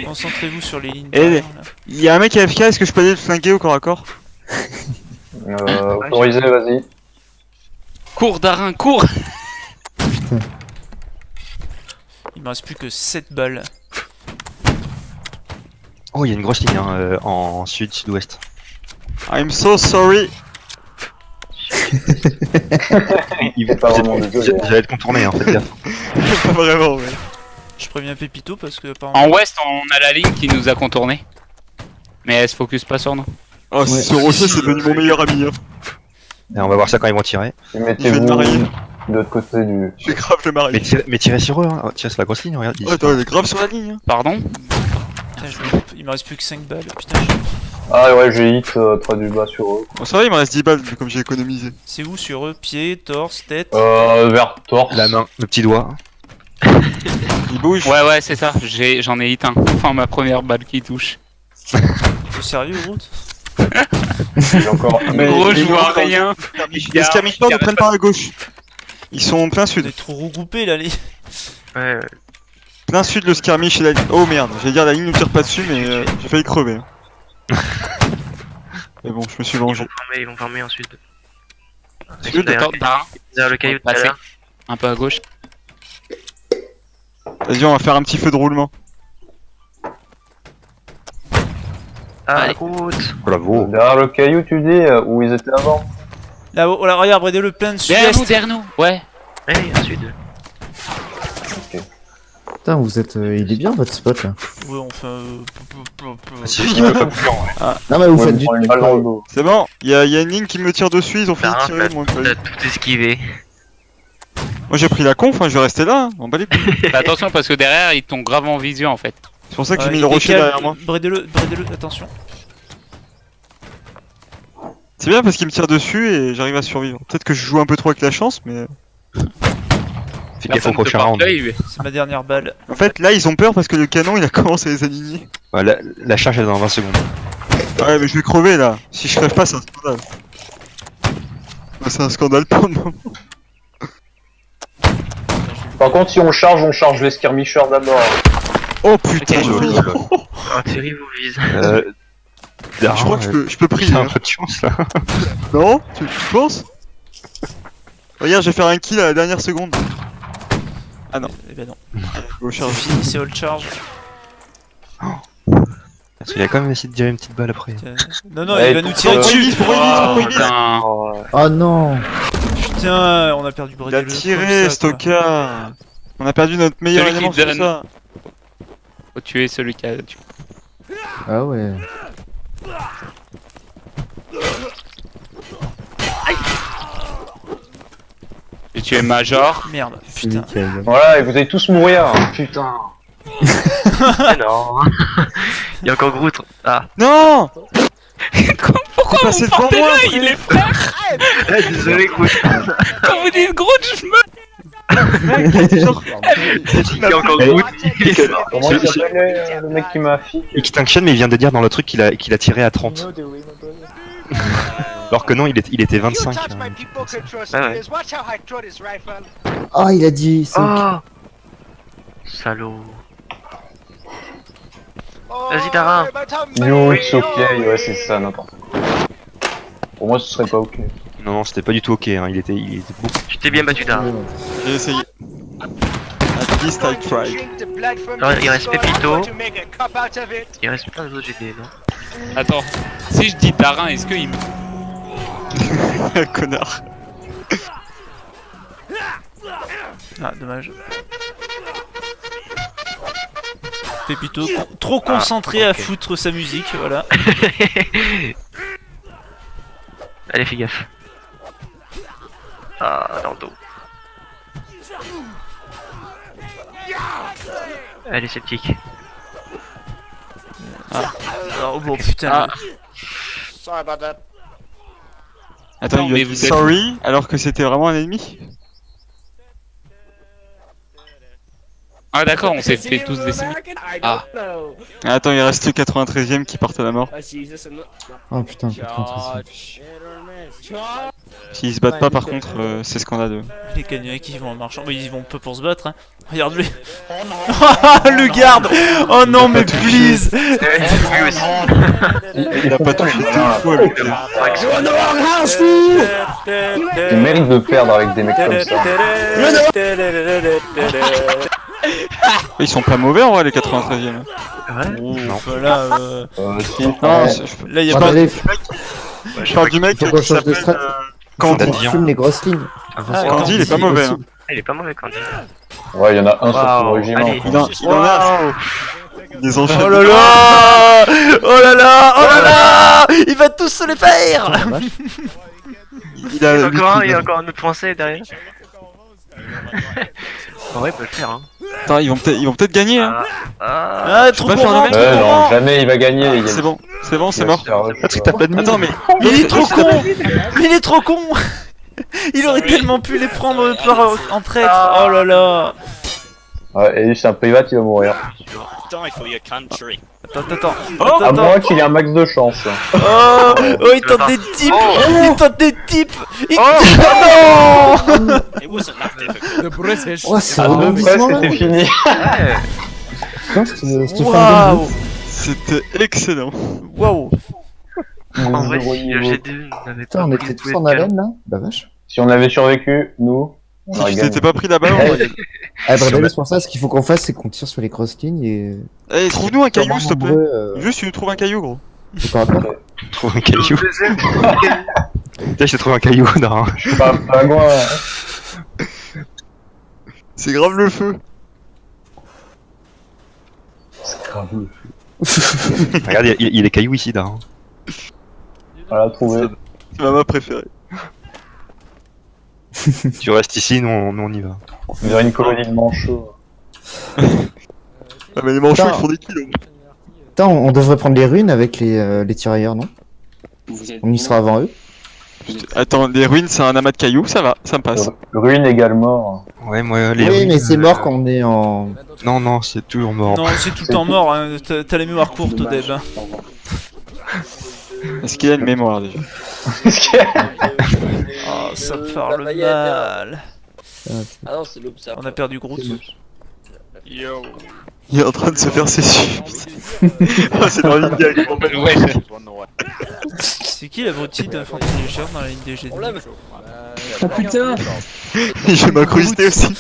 Concentrez-vous sur les lignes. Et derrière, là. il y a un mec AFK, est-ce que je peux aller le flinguer au corps à corps? Autorisé, vas-y. Cours, Darin, cours. Il me reste plus que 7 balles. Oh, il y a une grosse ligne hein, en sud-sud-ouest. I'm so sorry. Il est pas vraiment désolé. J'allais te contourner en fait, gaffe. Pas vraiment, ouais. Je préviens Pépito parce que apparemment. En ouest, on a la ligne qui nous a contournés. Mais elle se focus pas sur nous. Oh, ce rocher, c'est devenu mon meilleur ami. Hein. Et on va voir ça quand ils vont tirer. Et Il fait mettez-vous de marier. de l'autre côté du. Je vais grave le marier. Mais tirez sur eux, hein. Oh, tirez sur la grosse ligne, regarde. Ouais, attends, il est grave sur la ligne. Hein. Pardon. Putain, il me reste plus que 5 balles. Putain, Ah ouais, j'ai hit très du bas sur eux. Bon, ça va, il me reste 10 balles, comme j'ai économisé. c'est où sur eux? Pieds, torse, tête? Vers torse. La main, le petit doigt. Il bouge. Ouais, c'est ça. J'en ai hit un. Enfin, ma première balle qui touche. T'es sérieux, Groot? J'ai encore. Mais Gros, je il vois nous- rien. Les skirmishers nous prennent par la gauche. Ils sont en plein On sud. est trop regroupés là, les. Ouais, Plein sud, le skirmish et la ligne. Oh merde, j'allais dire la ligne nous tire pas dessus, mais j'ai failli crever. Mais bon, je me suis vengé. ils vont farmer ensuite. Sud, Attends, Darin. Derrière le caillou tout à Passer. l'heure. Un peu à gauche. vas-y, on va faire un petit feu de roulement. Ah, Allez. route. Bravo. Derrière le caillou, tu dis, où ils étaient avant. Là-haut, oh là, regarde, Bray 2, le plein de sud-est. Derrière nous. Ouais. Hey, ensuite. Putain, vous êtes. Il est bien votre spot là. Ouais, enfin. Si, il peut pas bouger en vrai. Non mais vous Ouais, faites me du. prendre une balle dans le dos. C'est bon, il y a une ligne qui me tire dessus, ils ont fini de tirer. Moi, T'as tout esquivé. j'ai pris la conf, hein, je vais rester là, hein, on bat les couilles. Fais attention parce que derrière, ils t'ont grave en vision en fait. C'est pour ça que j'ai mis le rocher derrière moi. Bray 2, attention. C'est bien parce qu'il me tire dessus et j'arrive à survivre. Peut-être que je joue un peu trop avec la chance, mais. Fais gaffe Personne au te prochain porte round. l'œil. C'est ma dernière balle. En fait, là, ils ont peur parce que le canon il a commencé à les aligner. Ouais, la charge elle est dans 20 secondes. Ouais, mais je vais crever là. Si je crève pas, c'est un scandale. Bah, c'est un scandale pour le moment. Par contre, si on charge les skirmishers d'abord. Oh putain, Ok, j'ai failli. Oh, Thierry vous vise. Je crois que je peux prier. T'as un Hein. peu de chance là. Non, tu penses? Regarde, je vais faire un kill à la dernière seconde. Ah non. Eh ben non. Au C'est charge. fini, c'est all charge. Parce qu'il a quand même essayé de tirer une petite balle après. Tiens. Non, Ouais, il va nous tirer pourquoi dessus. Oh, putain. Oh non. Putain, on a perdu Bray Il a 2. tiré, Stoka. On a perdu notre meilleur Celui qui élément sur donne. ça. Faut tuer celui qui a tué. Ah ouais. J'ai tué Major. Merde, Celui putain. qui a eu. Voilà, et vous allez tous mourir. Putain. Ah non. Il y a encore Groot. Ah. Non! Pourquoi passez vous devant portez moi, l'œil, il est frère? Désolé Groot. Quand vous dites gros, je me... Il est encore Eh, good. Comment il s'appelle le mec qui m'a affiché? Et qui t'inquiète, mais il vient de dire dans le truc qu'il a tiré à 30. Alors que non, il était 25. Ah ouais. Ah, il a dit 5. Oh salaud. Vas-y Darin. Yo, it's ok, ouais, c'est ça, n'importe quoi. Pour moi, ce serait pas ok. Non, non, c'était pas du tout ok, hein. Il était beaucoup. Tu t'es bien battu Darin. J'ai essayé. At least I tried. Alors, il reste Pépito. Il reste plein d'autres GD, non? Attends, si je dis Darin, est-ce qu'il me... Connard. Ah, dommage. Pépito, trop concentré à foutre sa musique, voilà. Allez, fais gaffe. Ah, dans le dos. Allez, sceptique. Oh bon, putain. Attends, mais mais vous êtes- sorry alors que c'était vraiment un ennemi? Ah d'accord, on s'est fait tous décimer. Ah. Attends, il reste le 93ème qui part à la mort. Oh putain, 93. S'ils se battent pas par contre, c'est scandaleux. Les Canadiens qui vont en marchant, mais ils vont peu pour se battre, hein. Regarde-lui. Le garde. Oh non, mais please. Lui aussi. Il a pas touché une fois le gars. Il mérite de perdre avec des mecs comme ça. Ils sont pas mauvais en vrai les 93ème. Oh, voilà, Si, Non, ouais. là, y a Ah, pas... allez, je parle du mec faut qui qu'on change de s'appelle strat. Candy. On fume les grosses lignes. Candy, il est pas mauvais. Hein. Il est pas mauvais quand Ouais, il y en a un sur tout le Waouh, régiment. allez. Il en a des enchaînements. Oh là là. Oh là là. Oh là là. Il va tous se les faire. Il a il y a encore un autre français derrière. Ouais, il peut le faire, hein. Attends, ils vont peut-être gagner. Hein. Ah, trop pas faire courant, le mec. trop Non, courant. jamais il va gagner, les gars. C'est bon, c'est mort. Patrick, t'as pas de mine. Attends, mais Il est trop con. Mais il est trop con. Il aurait tellement pu les prendre en traître. Oh là là. Ouais, et lui, c'est un privat, il va mourir. Attends. À moins qu'il ait un max de chance. Oh, il tente des types. Il tente des types. Oh non. The British. Oh, c'est À un deux près, rebondissement là. c'était fini. Putain, cette fin de Waouh. c'était excellent. Waouh. En vrai, Zéro si le niveau. GD n'avait Putain, pas on pris était le tous boulet en de canon. haleine là. Bah vache. Si on avait survécu, nous, on Si aurait tu gagné. t'étais pas pris la balle, on aurait gagné. Ah, bah, c'est pour ça, ce qu'il faut qu'on fasse, c'est qu'on tire sur les grosses lignes et. Eh, trouve-nous un caillou, s'il te plaît. Nombreux, Juste, tu nous trouves un caillou, gros. au corps à corps. Trouve un caillou. Putain, j'ai trouvé un caillou, Darin. Je suis pas un loin. C'est grave le feu. Regarde, il y a des cailloux ici, Darin. Voilà, trouvé. C'est ma map préférée. Tu restes ici, nous on y va. On dirait une colonie de manchots. Ah, mais les manchots, Putain. ils font des kilos. Putain, on devrait prendre les runes avec les tirailleurs, non? On y sera avant eux. Attends, les ruines, c'est un amas de cailloux, ça va, ça me passe. Ruine égale mort. Ouais, moi, les Oui, ruines, mais c'est mort quand on est en. Non, non, c'est toujours mort. Non, c'est tout le temps mort. Hein. T'as la mémoire courte, Dommage. Deb. Hein. Est-ce qu'il y a une mémoire déjà? Oh, ça me parle La paillette, mal. Ah non, c'est l'observateur. On a perdu Groot. Yo. Il est en train de se faire ses Ah, c'est dans la ligne gag. Ouais. C'est qui l'abruti de Fantasy Leisure dans la ligne des GD? Problème. Oh putain. Je vais m'incruster aussi.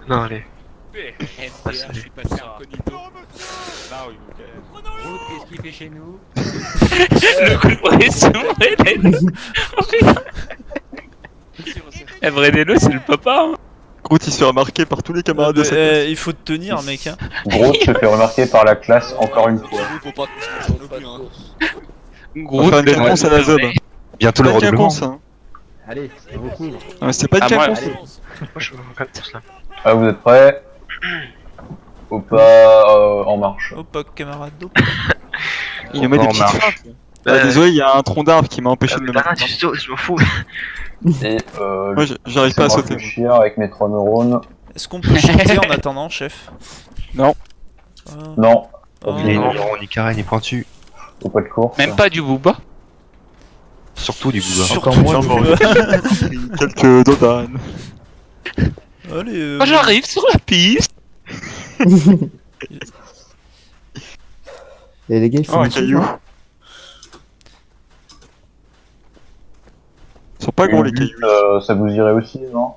Non, allez. Je suis passé incognito. Qu'est-ce qu'il fait chez nous? Le coup de pression, Vredelo, c'est le papa. Hein. Groot, il se fait remarquer par tous les camarades de sa classe. Il faut te tenir, mec. Hein. Gros se fait remarquer par la classe encore une fois. On Gros, va faire une réponse à la zob. Bientôt le Pas de redoublement. quinconce, hein. Allez, c'est beaucoup. Non, mais c'était pas de Ah, moi, quinconce. Moi, je suis comme ça. Ah, vous êtes prêts? Ou pas en marche. Oh, pas camarade d'eau. Il nous met des En petites marche. feintes. Bah, désolé, il y a un tronc d'arbre qui m'a empêché de me Darin, mettre. tu sautes, je m'en fous. Et Moi j'arrive pas à laissez-moi sauter. réfléchir avec mes 3 neurones. Est-ce qu'on peut chanter en attendant, chef? Non. Non, Oh. Il est ni carré ni pointu. faut pas de course. Même pas du booba. Surtout du booba. Surtout Encore moins du de coup. Quelques dodanes. Allez, Moi j'arrive sur la piste. Et les gars, ils Oh, font un des choses, caillou. hein. Ils sont pas gros les Une cailloux. butte, ça vous irait aussi, non?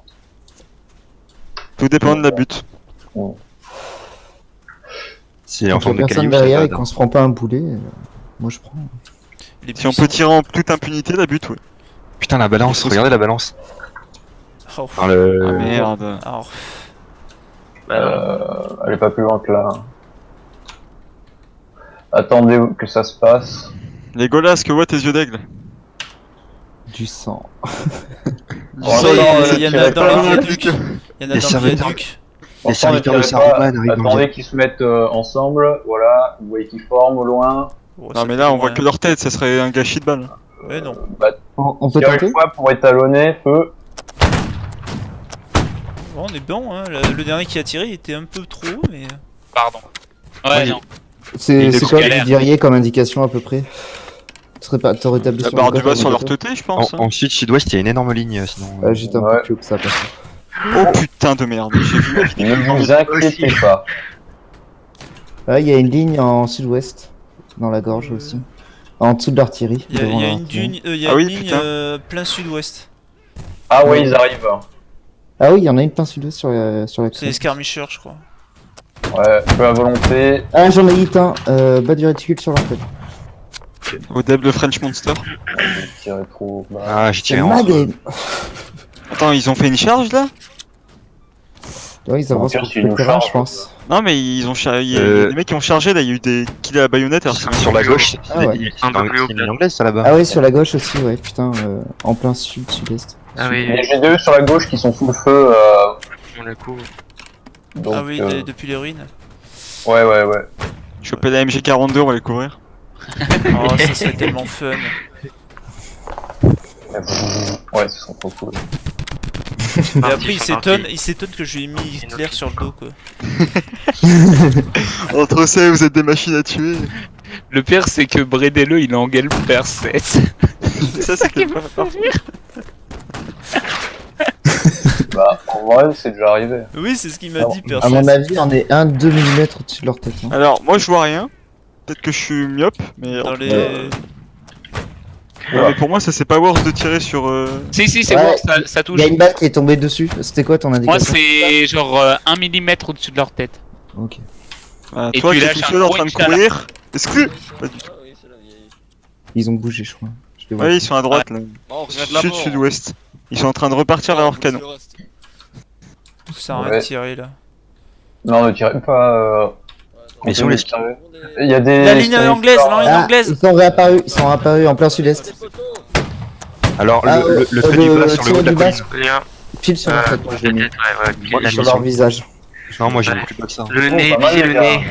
Tout dépend de la butte. Si en Quand forme il y a de personne caillou, ça derrière va. et qu'on se prend pas un boulet, moi je prends. les Si on buissons. peut tirer en toute impunité, la butte, ouais. Putain, la balance, regardez la balance. Oh. Enfin, le... Ah merde. Alors, Elle est pas plus loin que là. Attendez que ça se passe. Les golas, que voient tes yeux d'aigle? Du sang. Pour ouais, l'instant, il y en a tirez dans pas. les viaducs. Il y en a Les dans le serviteurs. viaduc. Les serviteurs de Pour l'instant, ne tirez Saruman pas. arrivent dans le Attendez jet. qu'ils se mettent ensemble. Voilà, vous voyez qu'ils forment au loin. Oh, Non ça mais fait là on loin. voit que leur tête, ça serait un gâchis de balle. Ouais, non. Bah, On peut tirez tenter une fois pour étalonner, feu. Bon, on est bon, hein. Le dernier qui a tiré il était un peu trop haut, mais. Pardon. Ouais, non. C'est Il est quoi que galère. vous diriez comme indication à peu près? T'aurais établi La sur barre le du bas coffre, sur leur indicateur teuté, je pense. hein. En sud-sud-ouest, il y a une énorme ligne, sinon... J'étais un Ouais. peu plus haut que ça. par contre. Oh putain de merde, j'ai vu la vidéo. Ne vous inquiétez pas. Ah, il y a une ligne en sud-ouest, dans la gorge aussi. En dessous de l'artillerie. Il y a, devant il y a une l'artillerie. dune, il y a Ah oui, une ligne putain. plein sud-ouest. Ah ouais, ils arrivent. Ah oui, il y en a une plein sud-ouest sur la C'est les crête. skirmishers, je crois. Ouais, feu à volonté. Ah, j'en ai hit un. Bas du réticule sur leur tête. Au deb le French Monster. J'ai tiré trop bas. Ah, j'ai C'est tiré en... Madeleine. Attends, ils ont fait une charge là? Ouais, ils avancent Au pire, pour s'ils le nous terrain, chargent. je pense. Non mais ils ont il y a Euh. des mecs qui ont chargé là, il y a eu des kills à la baïonnette alors c'est Sur la gauche, Ah ouais. c'est une ligne anglaise, ça, là-bas. Ah oui, sur la gauche aussi, ouais, putain, en plein sud, sud-est. Ah oui, Les G2 sur la gauche qui sont sous le feu. on la couvre. Donc, Ah oui, depuis les ruines. ouais, ouais, ouais. Choper la MG42, on va les couvrir. Oh, ça serait tellement fun. Ouais, ce sont trop cool. Et après, il s'étonne que je lui ai mis Hitler sur le dos, quoi. Entre ça, vous êtes des machines à tuer. Le pire c'est que Bredelo il engueule Perset. Ça c'est qui me Bah, en vrai, c'est déjà arrivé. Oui, c'est ce qu'il m'a Ah, dit, À personne. mon avis, on est 1-2 mm au-dessus de leur tête. Hein. Alors, moi je vois rien. Peut-être que je suis myope, mais, Dans en- les... Ouais, mais pour moi ça c'est pas worth de tirer sur... Si, si, c'est Ouais, bon, ça Il touche. y a une balle qui est tombée dessus. C'était quoi ton Moi indication? c'est genre 1 mm au-dessus de leur tête. Ok. Et toi tu qui es lâches tout un seul en gros train de Inch'Allah. courir. Exclu Pas du tout. Ah oui, c'est la vieille. Ils ont bougé, je crois. Je les vois. Ouais, ils sont à droite là. On regarde là-bas. Sud-sud-ouest. Ils sont en train de repartir vers leur canon. Ça sert à rien Ouais. de tirer, là. Non, ne tirez pas. Mais sur les skis. Il y a des. La ligne anglaise, la ligne Ah, anglaise. ils sont réapparus en plein sud-est. Alors, Ah, le trait du bas sur le tir haut de la du bas, colline. Lien, pile sur leur tête, moi je l'ai mis. peut-être, ouais, Moi, la je Sur suis leur visage. Non, moi j'ai Ouais. plus bas que ça. Le Oh, nez, pas mal, visez les le gars. nez.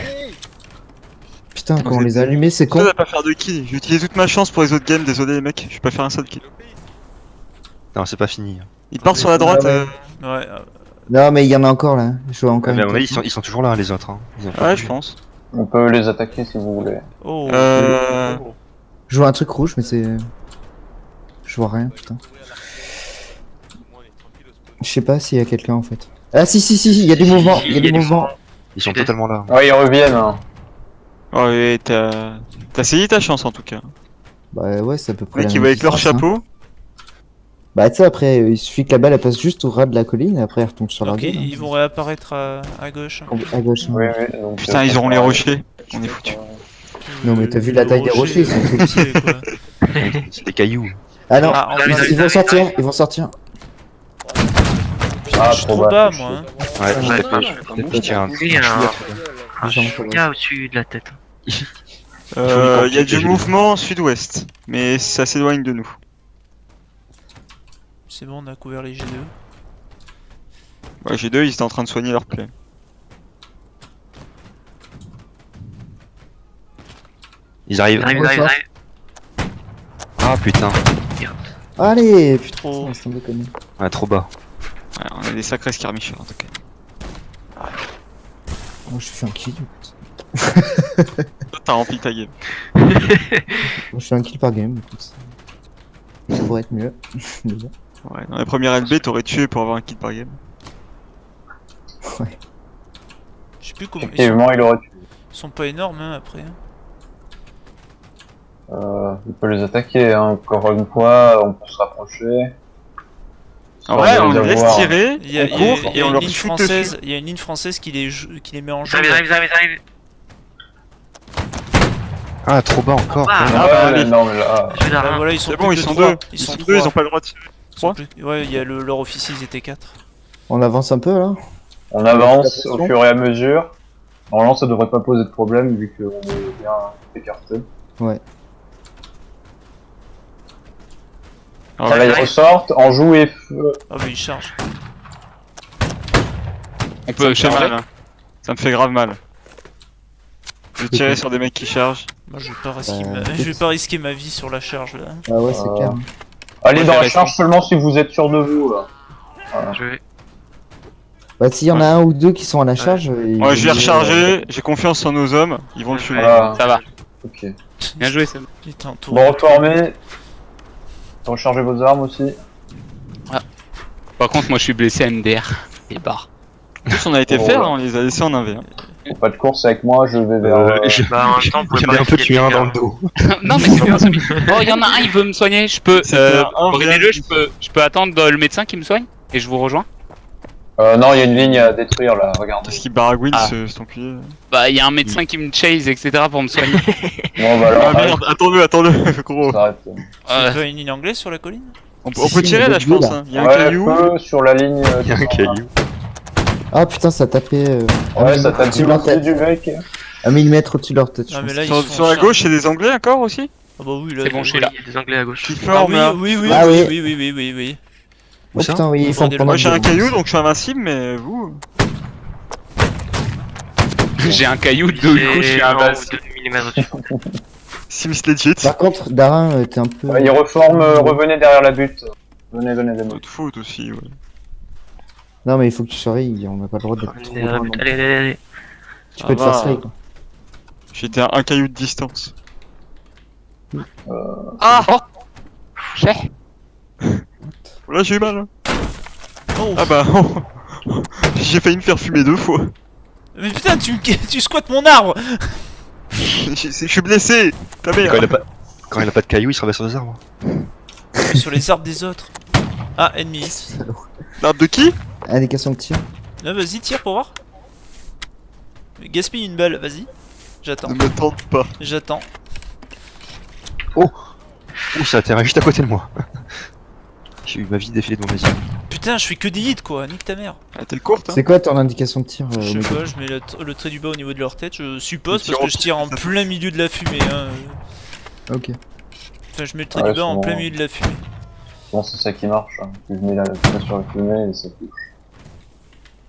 Putain, comment on les a allumés, c'est Je con. vais pas faire de kill. J'ai utilisé toute ma chance pour les autres games, désolé les mecs. Je vais pas faire un seul kill. Non, c'est pas fini. Ils partent sur la droite. Ouais, Ouais. Non, mais il y en a encore là. Je vois encore Mais à une mon avis, tête. ils sont toujours là, les autres. Hein. Ils ont pas Ouais, bougé. je pense. On peut les attaquer si vous voulez. Oh. Je vois un truc rouge, mais c'est. Je vois rien, putain. Je sais pas s'il y a quelqu'un en fait. Ah si, il y a du mouvement, il y a du mouvement. Ils sont totalement là. Ouais, ils reviennent. Hein. Oh, et t'as saisi ta chance en tout cas. Bah ouais, c'est à peu près. Les la mecs qui même vont avec leur distance, hein. chapeau. Bah tu sais, après, il suffit que la balle elle passe juste au ras de la colline et après elle retombe sur leur Donc gueule. ils vont réapparaître à gauche. À gauche. hein. Oui, oui. Donc, Putain, ils auront les rochers. On est foutus. Non, mais t'as vu la taille des rochers, ils sont tout petits. quoi. C'est des cailloux. Ah non, Ah, enfin, ils vont sortir, ils vont sortir. Ah, je suis trop bas, moi. Hein. Ouais, Ouais, je tiens un Oui, un J'en chouïa au-dessus de la tête. Il y a du mouvement sud-ouest. Mais ça s'éloigne de nous. C'est bon, on a couvert les G2. Ouais, G2, ils étaient en train de soigner leur plaie. Ils arrivent. Ils arrivent, ils arrivent, ils arrivent. Ah putain. Allez, putain, Trop. sans déconner. Ah, trop bas. Ouais, on a des sacrés skirmishers en tout cas. Moi, je fais un kill. Toi, t'as rempli ta game. Moi, je fais un kill par game, écoute. Ça pourrait être mieux. Déjà. Ouais, dans la première LB, t'aurais tué pour avoir un kill par game. Ouais. Je sais plus comment. Effectivement, il aurait tué. Ils sont pas énormes hein, après. Il peut les attaquer, hein. Encore une fois, on peut se rapprocher. En vrai, on les les laisse avoir. tirer, Il y a, on court il y et a on une leur ligne shoot française, dessus. il y a une ligne française qui les met en Ils jeu. arrivent, ils arrivent, ils arrivent. Ah, trop bas encore. Ah, Ah, bah, Ouais, allez. non, mais là, Je vais Bah, là. voilà, ils sont C'est bon, plus ils que sont trois. deux. Ils sont deux, ils ont pas le droit de tirer. Ils sont Trois. Ouais, il y a leur officier, ils étaient 4. On avance un peu là. on avance La au pression. fur et à mesure. Normalement, ça devrait pas poser de problème vu qu'on est bien écarté. Ouais. Ah Ça ouais. là, ils ressortent, en joue et feu. Ah bah ils chargent. On Ça peut me fait charger. mal. Hein. Ça me fait grave mal. De tirer sur des mecs qui chargent. Moi je vais pas risquer, Bah, je vais pas risquer ma vie sur la charge là. Ah ouais, c'est clair. Allez Moi, dans je la laisse. charge seulement si vous êtes sûr de vous. Là. Je vais. Bah, s'il y en a un ou deux qui sont à la charge. Ouais, je vais recharger, j'ai confiance en nos hommes, ils vont le tuer. Voilà. Ça va. Ok. Bien joué, Sam. Putain, un tour. Bon, reformez. Rechargez vos armes aussi. Par contre, moi je suis blessé MDR. Et barre. En plus, on a été Oh, faire, ouais. on les a laissés en 1v. Hein. Pas de course avec moi, je vais vers. Bah, en même temps, vous pouvez J'en pas ai un peu risquer tué de un faire- dans le dos. Non, mais c'est bien celui. Oh, il y en a un, il veut me soigner. Je peux. C'était un Brûlez-le, vrai- je peux attendre le médecin qui me soigne et je vous rejoins. Non, il y a une ligne à détruire là, regardez. Parce qu'ils baragouinent Ah. cet enculé. Bah, il y a un médecin qui me chase, etc. pour me soigner. Bon, bah alors, Ah merde, attends-le, gros. ça arrête. C'est pas une ligne anglaise sur la colline? On Si, peut si, tirer il y a là, des je pense. bleus, Hein. Il y a un Ouais, caillou. feu sur la ligne. Il y a un caillou. Ah putain, ça tapait. Ouais, ça tape au-dessus de leur tête. du mec. 1 millimètre au-dessus de leur tête. je Ah mais pense. là ils Sur, sont sur la gauche, il y a des anglais encore aussi. Ah bah oui là. C'est bon, ils- je suis là. Il y a des anglais à gauche. Qui Ah forment oui, là. oui, oui, Ah oui, oui. oui, oui, oui, oui, oui. Oh ça putain, oui, ils font Regardez, prendre Moi j'ai un de- caillou donc je suis invincible, mais vous. J'ai un caillou, du coup je suis un base. 2 mm au-dessus. Sims legit. Par contre, Darin, t'es un peu. Ouais, il reforme, revenez derrière la butte. Venez, venez, venez. Notre faute aussi, ouais. Non, mais il faut que tu surveilles, on n'a pas le droit d'être trop loin. non. Allez, allez, allez. Tu peux te Ça faire va. slay quoi. J'étais à un caillou de distance. Ah oh Là j'ai eu mal. Hein. Oh. Ah bah. J'ai failli me faire fumer 2 fois. Mais putain, tu squattes mon arbre. Je suis blessé. Ta mère. Quand il a pas de caillou, il se rabaisse sur les arbres. Sur les arbres des autres. Ah, ennemi. L'arbre de qui? Indication de tir. Non, vas-y, tire pour voir. Gaspille une balle, vas-y. J'attends. Ne me tente pas. J'attends. Ouh, ça atterrit juste à côté de moi. J'ai eu ma vie défilée devant mes yeux. Putain, je fais que des hits quoi, nique ta mère. Ah, t'es courte, hein. C'est quoi ton indication de tir Je sais mec pas, je mets le trait du bas au niveau de leur tête, je suppose, Tu parce que tires je tire en plein milieu de la fumée. Hein. Ok. Enfin, je mets le trait Ouais, du bas en souvent. plein milieu de la fumée. Bon, c'est ça qui marche. Hein. Tu mets la sur le fumée et ça touche.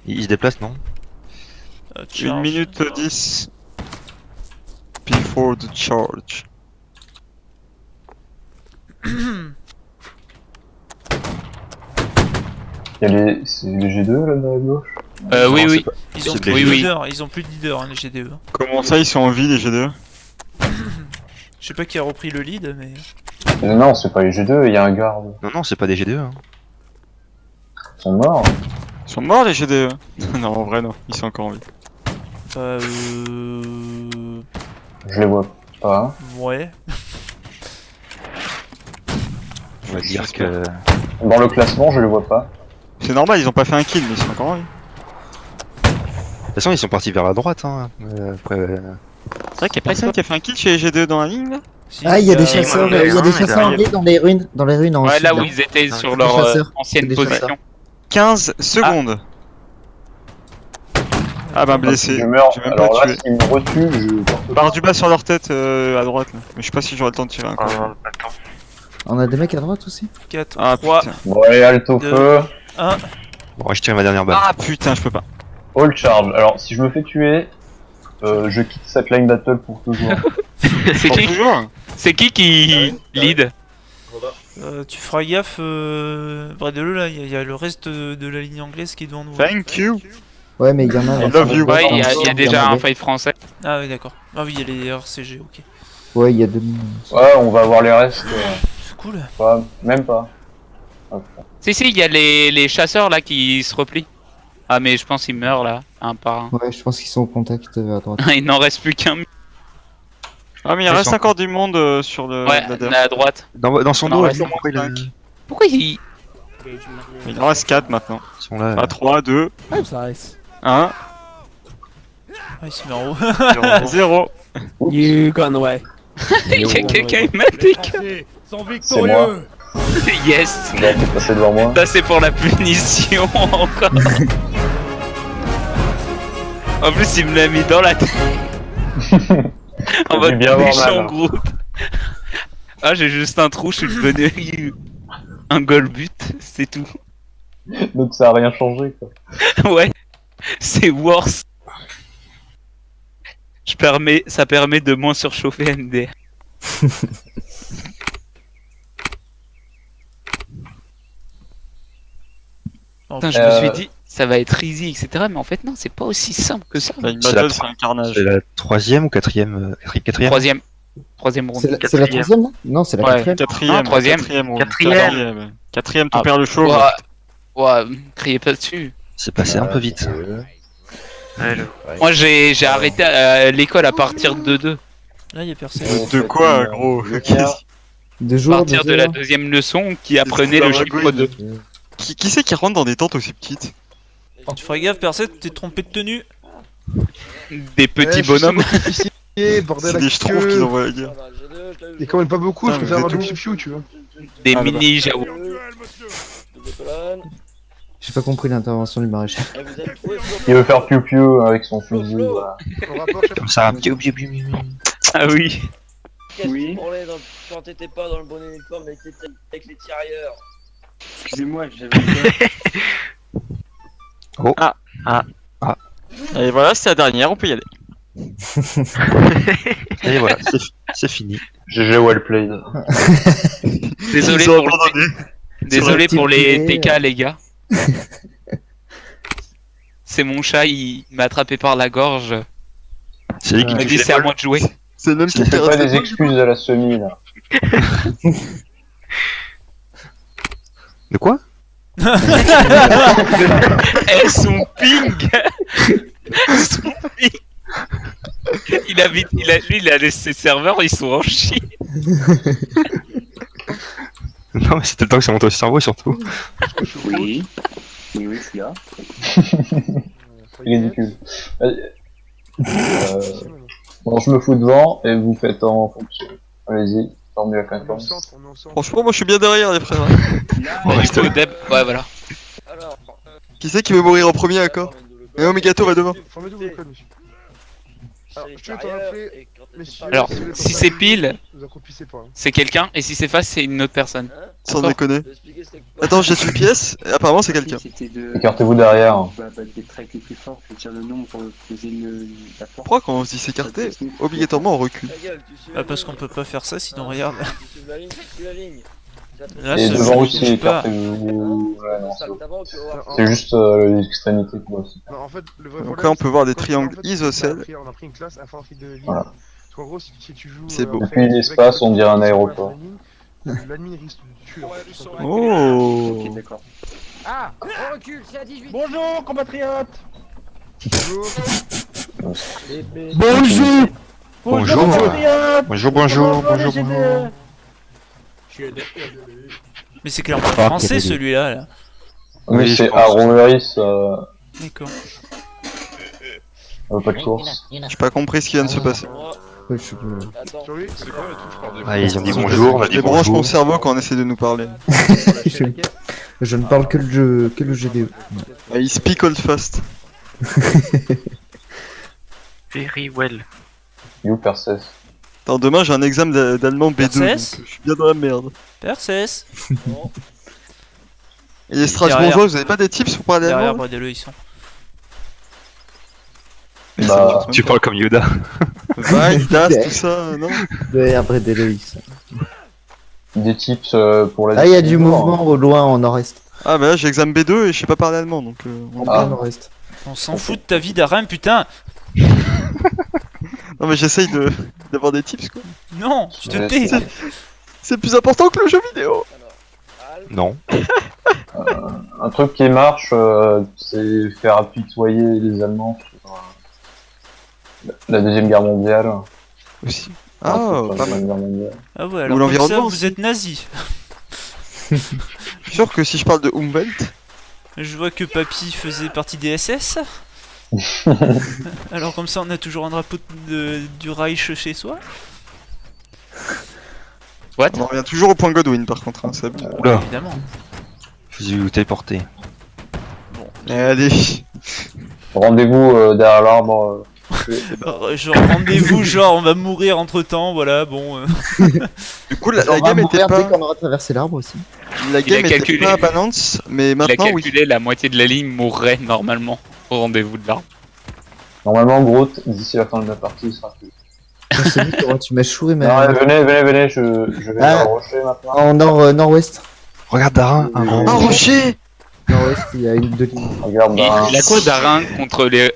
Il se déplace, non? 1 Charge. minute 10. Before the charge. Il y a les. C'est les G2 là à gauche? oui, Non, oui. c'est pas- Ils ont C'est plus des de oui. leader, ils ont plus de leader, hein, les GDE. Comment ça, ils sont en vie les G2? Je sais pas qui a repris le lead, mais. Non, c'est pas les G2, il y a un garde. Non, non, c'est pas des G2. Hein. Ils sont morts. Ils sont morts les G2. Non, en vrai, non. Ils sont encore en vie. Je les vois pas. Ouais. On va dire que. Dans le classement, je les vois pas. C'est normal, ils ont pas fait un kill, mais ils sont encore en vie. De toute façon, ils sont partis vers la droite. Hein. Après, C'est vrai qu'il y a personne qui a fait un kill chez les G2 dans la ligne là? Si, Ah, il y a des moi, chasseurs, je l'ai, il y a hein, des mais chasseurs derrière. anglais dans les ruines en Ouais, sud, là où là. ils étaient Non, sur c'est leur des chasseurs. ancienne C'est des position. chasseurs. 15 secondes. Ah bah blessé. Je meurs. J'ai même Alors pas là, tué. s'ils me retuent, je. Barre du bas sur leur tête à droite là. Mais je sais pas si j'aurai le temps de tirer encore. Attends. On a des mecs à droite aussi 4, Ah 3, putain. Bon, allez, halte au Deux. feu. 1. bon, je tire ma dernière balle. Ah putain, je peux pas. All charge. Alors, si je me fais tuer, je quitte cette line battle pour toujours. C'est Pour qui toujours. C'est qui lead Tu feras gaffe, Bredelo, là, il y a le reste de la ligne anglaise qui est devant nous. Thank you. Ouais, mais il y en a. I là, love sur you. le Ouais, poste, il y hein, a il déjà en un avait. fight français. Ah oui, d'accord. Ah oui, il y a les RCG, ok. Ouais, il y a 2 minutes. Ouais, on va voir les restes. C'est cool. Ouais, même pas. Si, il y a les chasseurs là qui se replient. Ah, mais je pense qu'ils meurent là, un par un. Ouais, je pense qu'ils sont au contact à droite. Il n'en reste plus qu'un. Ah, mais il reste encore du monde sur le. Ouais, la à droite. Dans son Non, dos, reste pourquoi il a- Pourquoi il. Il en reste 4 maintenant. ils sont là. Ah, 3, 2, 1, Ah, il se met en haut. 0. You gone away. Il y a quelqu'un qui m'a piqué. C'est moi. Yes. Il a été passé devant moi. Ça c'est pour la punition encore. En plus il me l'a mis dans la tête. En mode bien avoir méchant mal, hein. groupe. Ah j'ai juste un trou, je suis devenu un goal but, c'est tout. Donc ça a rien changé quoi. Ouais, c'est worse. Ça permet de moins surchauffer NDR. Putain, je me suis dit, ça va être easy, etc. Mais en fait, non, c'est pas aussi simple que ça. Une C'est la battle, c'est un carnage. C'est la 3ème ou 4ème Troisième round. C'est la 3ème là? Non, c'est la Ouais. 4ème. Quatrième, troisième. Quatrième, tu Ah, perds le show. Ouais, criez pas dessus. C'est passé un peu vite. Moi, j'ai arrêté l'école à partir de 2. Là, il y a personne. De quoi, gros? De À jour, partir de la deuxième leçon qui apprenait le chiffre 2. Qui c'est qui rentre dans des tentes aussi petites? Tu feras gaffe, personne, t'es trompé de tenue. Des petits bonhommes. C'est bordel C'est à des schtroumpfs qu'ils envoient la guerre. Il y a quand même pas beaucoup, je Putain, préfère mais avoir du c'est piou-piou, tu vois. Des Ah, mini Jawa. J'ai pas compris l'intervention du maréchal. Il veut faire piou-piou avec son fusil. Voilà. En rapport, Comme ça. Ah oui. Qu'est-ce que tu branlais quand t'étais pas dans le bon uniforme mais que t'étais avec les tirailleurs? Excusez-moi, j'avais Et voilà, c'est la dernière, on peut y aller. Et voilà, c'est fini. GG well played. Désolé Ils ont pour, abandonné. désolé pour les multiplié. TK, les gars. C'est mon chat, il m'a attrapé par la gorge. C'est lui qui Il m'a touche dit les c'est à balles. moi de jouer. C'est le même qui C'est fait pas des excuses à la semi là. De quoi? Eh, son ping. Son ping. Lui, il a laissé ses serveurs, ils sont en chie. Non, mais c'était le temps que ça monte au cerveau surtout. Oui. Oui, je suis là. Ridicule. Bon, je me fous devant et vous faites en fonction. Allez-y, tant mieux à on est au confiance. centre, on est au centre. Franchement, moi je suis bien derrière les frères. On reste Au deb, ouais, voilà. Alors, Qui c'est qui veut mourir en premier, d'accord? Et Omegato va devant. Formez-vous le code, monsieur. Alors, je tiens à te rappeler, messieurs, Alors, si vous voulez si pas c'est faire pile, vous accroupissez pas. Hein. c'est quelqu'un, et si c'est face, c'est une autre personne. Sans D'accord. déconner. Attends, jette une pièce, et apparemment c'est quelqu'un. C'était de... Écartez-vous derrière. des traits les plus forts, faut dire le nombre pour poser la force. Pourquoi quand on se dit s'écarter, obligatoirement on recule? Ah, parce qu'on peut pas faire ça, sinon regarde. Tu suis la ligne, tu suis la ligne. Là, Et ça devant bouge aussi, pas. écartez-vous. Ouais, non, c'est bon. Avant, tu vas voir. C'est juste l'extrémité pour moi aussi. Non, en fait, le vrai Donc problème, là, on peut c'est voir que des quand triangles en fait, isocèles. on a pris une classe infanterie de ligne. Voilà. Parce qu'en gros, si tu joues. C'est beau. Depuis l'espace, on dirait un aéroport. L'admin risque de tuer. Oh. Ok, d'accord. Ah, on recule, c'est à 18. Bonjour, compatriotes. Bonjour. Bonjour. compatriotes. Bonjour. Mais c'est clairement Ah, français quel celui-là. Là. Oui, je c'est pense. à Romeris, D'accord. pas de course. J'ai pas compris ce qui vient de se passer. Ouais, je suis plus- Attends. Sur lui, Ah, ils ont dit bonjour, on a Je dit débranche mon bonjour. cerveau quand on essaie de nous parler. Je ne parle que le GDE. Ah, il speak old fast. Very well. You Perses. Attends, demain j'ai un examen d'allemand B2, donc Percès je suis bien dans la merde. Percès. Et les Strasbourgeois, vous avez pas des tips pour parler Derrière allemand? Bredelo, ils sont. Bah, Tu parles comme Yoda. Vague, Das, tout ça, non? Derrière Bredelo, ils sont. des tips pour la Ah, il y a du discussion, mouvement au loin en nord-est. Ah bah là j'ai examen B2 et je sais pas parler allemand donc... En Ah. plein nord-est. On s'en fout de ta vie d'Arin, putain. Non mais j'essaye d'avoir des tips quoi. Non, tu te Ouais, tais. C'est plus important que le jeu vidéo. Non. Un truc qui marche, c'est faire apitoyer les Allemands sur la Deuxième Guerre mondiale. Aussi. Un Ah, truc sur la pas mal. Deuxième Guerre mondiale. Ah ouais, Ou alors comme ça, l'environnement vous aussi. êtes nazi. Je suis sûr que si je parle de Umwelt, Je vois que Papy faisait partie des SS. Alors comme ça, on a toujours un drapeau du Reich chez soi. What? on en revient toujours au point Godwin par contre, hein, ça abuse. Oula, Évidemment. je vous ai téléporté. Allez. Rendez-vous derrière l'arbre. Genre rendez-vous, genre on va mourir entre temps, voilà, bon. Du coup la On va game était mourir dès pas... qu'on aura traversé l'arbre aussi. La game était calculé. pas balance, mais Il a maintenant oui. calculé la moitié de la ligne mourrait normalement au rendez-vous de l'arbre. Normalement, Groot, d'ici la fin de la partie, il sera plus. Je sais plus comment tu m'as chouré, mais. Non, venez, je vais Ah. vers le rocher maintenant. En nord-ouest. Regarde Darin, un grand. Un rocher. Nord-ouest, il y a deux lignes. Regarde, Et il a quoi Darin contre les.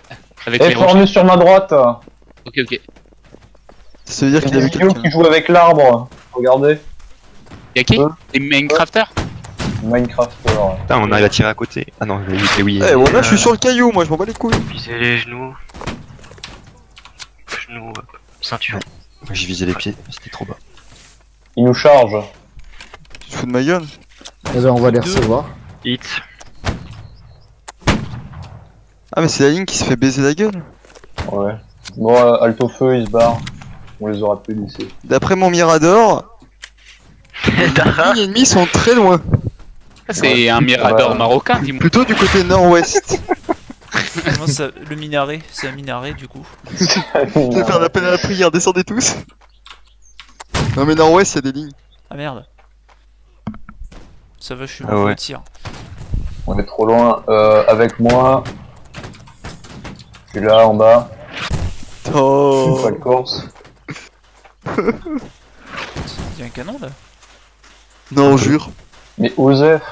Avec Et les rochers? formé sur ma droite. Ok, ok. Ça veut dire Il y qu'il a avait des vidéos quelqu'un. qui jouent avec l'arbre. Regardez. Y'a qui? Ouais. Les Minecrafters? Minecrafter. Putain, on arrive à tirer à côté. Ah non, oui. Eh bon là je suis sur le caillou, moi je m'en bats les couilles. Viser les genoux. Genoux, ceinture. Moi, j'ai visé les pieds, c'était trop bas. Il nous charge. Tu te fous de ma gueule? Eh ben, on va les recevoir. Hit. Ah mais c'est la ligne qui se fait baiser la gueule. Ouais. Bon, Alto Feu, il se barre. On les aura plus d'ici. D'après mon Mirador, les lignes ennemies sont très loin. Ça, c'est un mirador Ouais. marocain, dis-moi. Plutôt du côté nord-ouest. Comment ça, le minaret, c'est un minaret du coup. Je vais faire l'appel à la prière, descendez tous. Non mais nord-ouest il y a des lignes. Ah merde. Ça va, je suis Ah mort ouais. au tir. On est trop loin. Avec moi. Je suis là en bas. Oh. Pas de course. Il y a un canon là. Non, jure. Mais Osef.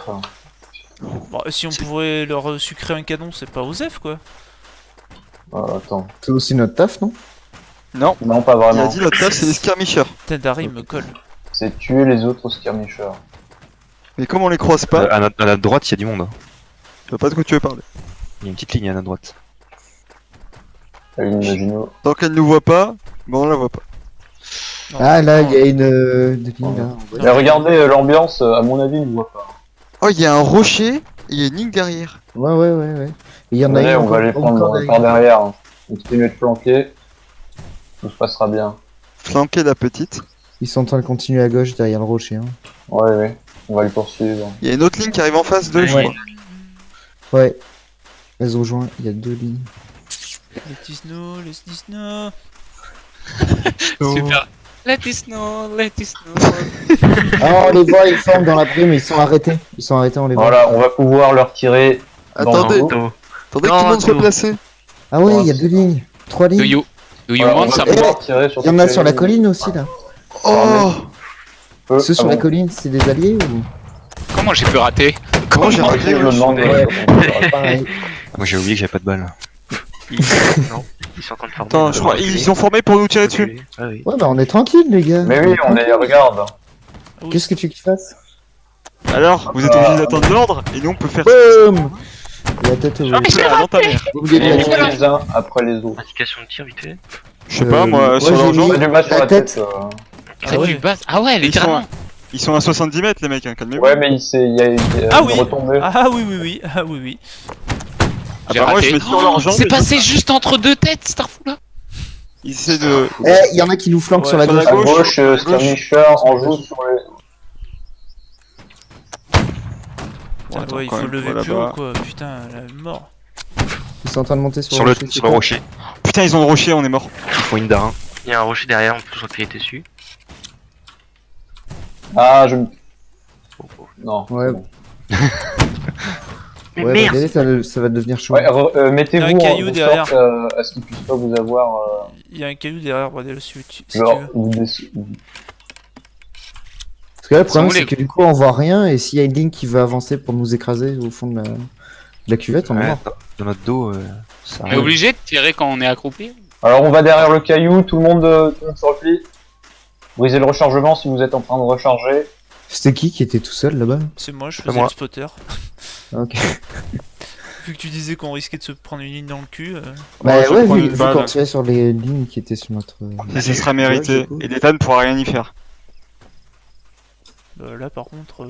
Bon, si on pourrait leur sucrer un canon, c'est pas Osef quoi. Attends. C'est aussi notre taf, non? Non. Non, pas Il a vraiment. dit notre taf c'est les skirmishers. Tadari me colle. C'est tuer les autres skirmishers. Mais comme on les croise pas, À notre droite, il y a du monde. je vois pas de quoi tu veux parler. Il y a une petite ligne à notre droite. Imaginons. Tant qu'elle nous voit pas, bon on la voit pas. Non, Ah, là, non. il y a une ligne là. Mais regardez l'ambiance, à mon avis, il ne voit pas. Oh il y a un rocher et il y a une ligne derrière. Ouais. Et il y en a Venez, une on va les encore prendre par derrière. Hein. Continuez de flanquer. Tout se passera bien. Flanquer la petite. Ils sont en train de continuer à gauche derrière le rocher. Hein. Ouais. On va les poursuivre. Il y a une autre ligne qui arrive en face d'eux, je Ouais. crois. Ouais. Elles se rejoignent, il y a deux lignes. Let it snow, let it snow. Super. Let it snow, let it snow. Ah, on les voit, ils forment dans la brume, ils sont arrêtés. On les voit. Voilà, on va pouvoir leur tirer. Attendez, dans le dos. attendez que tout le monde soit placé. Ah ouais, il y a deux lignes. 3 Do lignes. you Voilà, on want va some? pouvoir tirer sur Il y en toutes a les sur la lignes. colline aussi là. Oh. Ceux sur Ah la bon. colline, c'est des alliés ou Comment j'ai pu rater? Comment j'ai Ah, raté je me demande. Ouais. Pareil. Ah, moi j'ai oublié que j'avais pas de balles. Non, ils sont en train de former. Attends, je crois ils ont formé pour nous tirer dessus. Ah oui. Ouais, bah on est tranquille les gars. Mais oui, on est. Regarde. Qu'est-ce que tu veux qu'ils fassent? Alors, vous êtes obligés d'attendre l'ordre et nous on peut faire Boum. La tête au ça dans ta mère. Oubliez de la Et tirer. les uns après les autres. Indication de tir vite fait. Je sais pas moi, ouais, sur j'ai leur mis- jambe, Pas du mal sur La la tête. tête. Ah ouais. Ah ouais, littéralement. ils sont à 70 mètres les mecs, hein, calmez-vous. Ouais, mais il y a une Ah oui. retombée. Ah oui, oui, oui. Ah oui, oui. J'ai bah, moi raté. je mets sur leur jambe. C'est et passé juste entre deux têtes, Starfou là. Ils essaient de. Eh, il y en a qui nous flanquent Ouais, sur la sur gauche. la À gauche, gauche, gauche. skirmisher en joue sur les. Ah Attends, ouais, il quand faut même, lever voilà, plus haut bah. quoi. Putain, la mort. Ils sont en train de monter sur, Sur rocher. le rocher, Putain, ils ont le rocher, on est mort. il faut une Darin. Il y a un rocher derrière, on peut se tirer dessus. Ah, je me. Non. Ouais. c'est bon. Mais Ouais, merde. bah, ça va devenir chaud. Ouais, mettez-vous Il y a un caillou de derrière. sorte à ce qu'ils puissent pas vous avoir. Il y a un caillou derrière, Bradel, si tu Genre, veux. vous Parce que là, le problème, Sont où les- c'est que du coup, on voit rien, et s'il y a une ligne qui veut avancer pour nous écraser au fond de la cuvette, on est Ouais, mort. dans notre dos, ça On est arrive. obligé de tirer quand on est accroupi? Alors on va derrière le caillou, tout le monde se replie. Brisez le rechargement si vous êtes en train de recharger. C'était qui était tout seul là-bas? C'est moi, je C'est faisais moi. le spotter. Ah, ok. Vu que tu disais qu'on risquait de se prendre une ligne dans le cul. Bah je ouais, prends vu une balle. qu'on tirait sur les lignes qui étaient sur notre... Et ce sera mérité. du coup. Et l'État ne pourra rien y faire. Là par contre.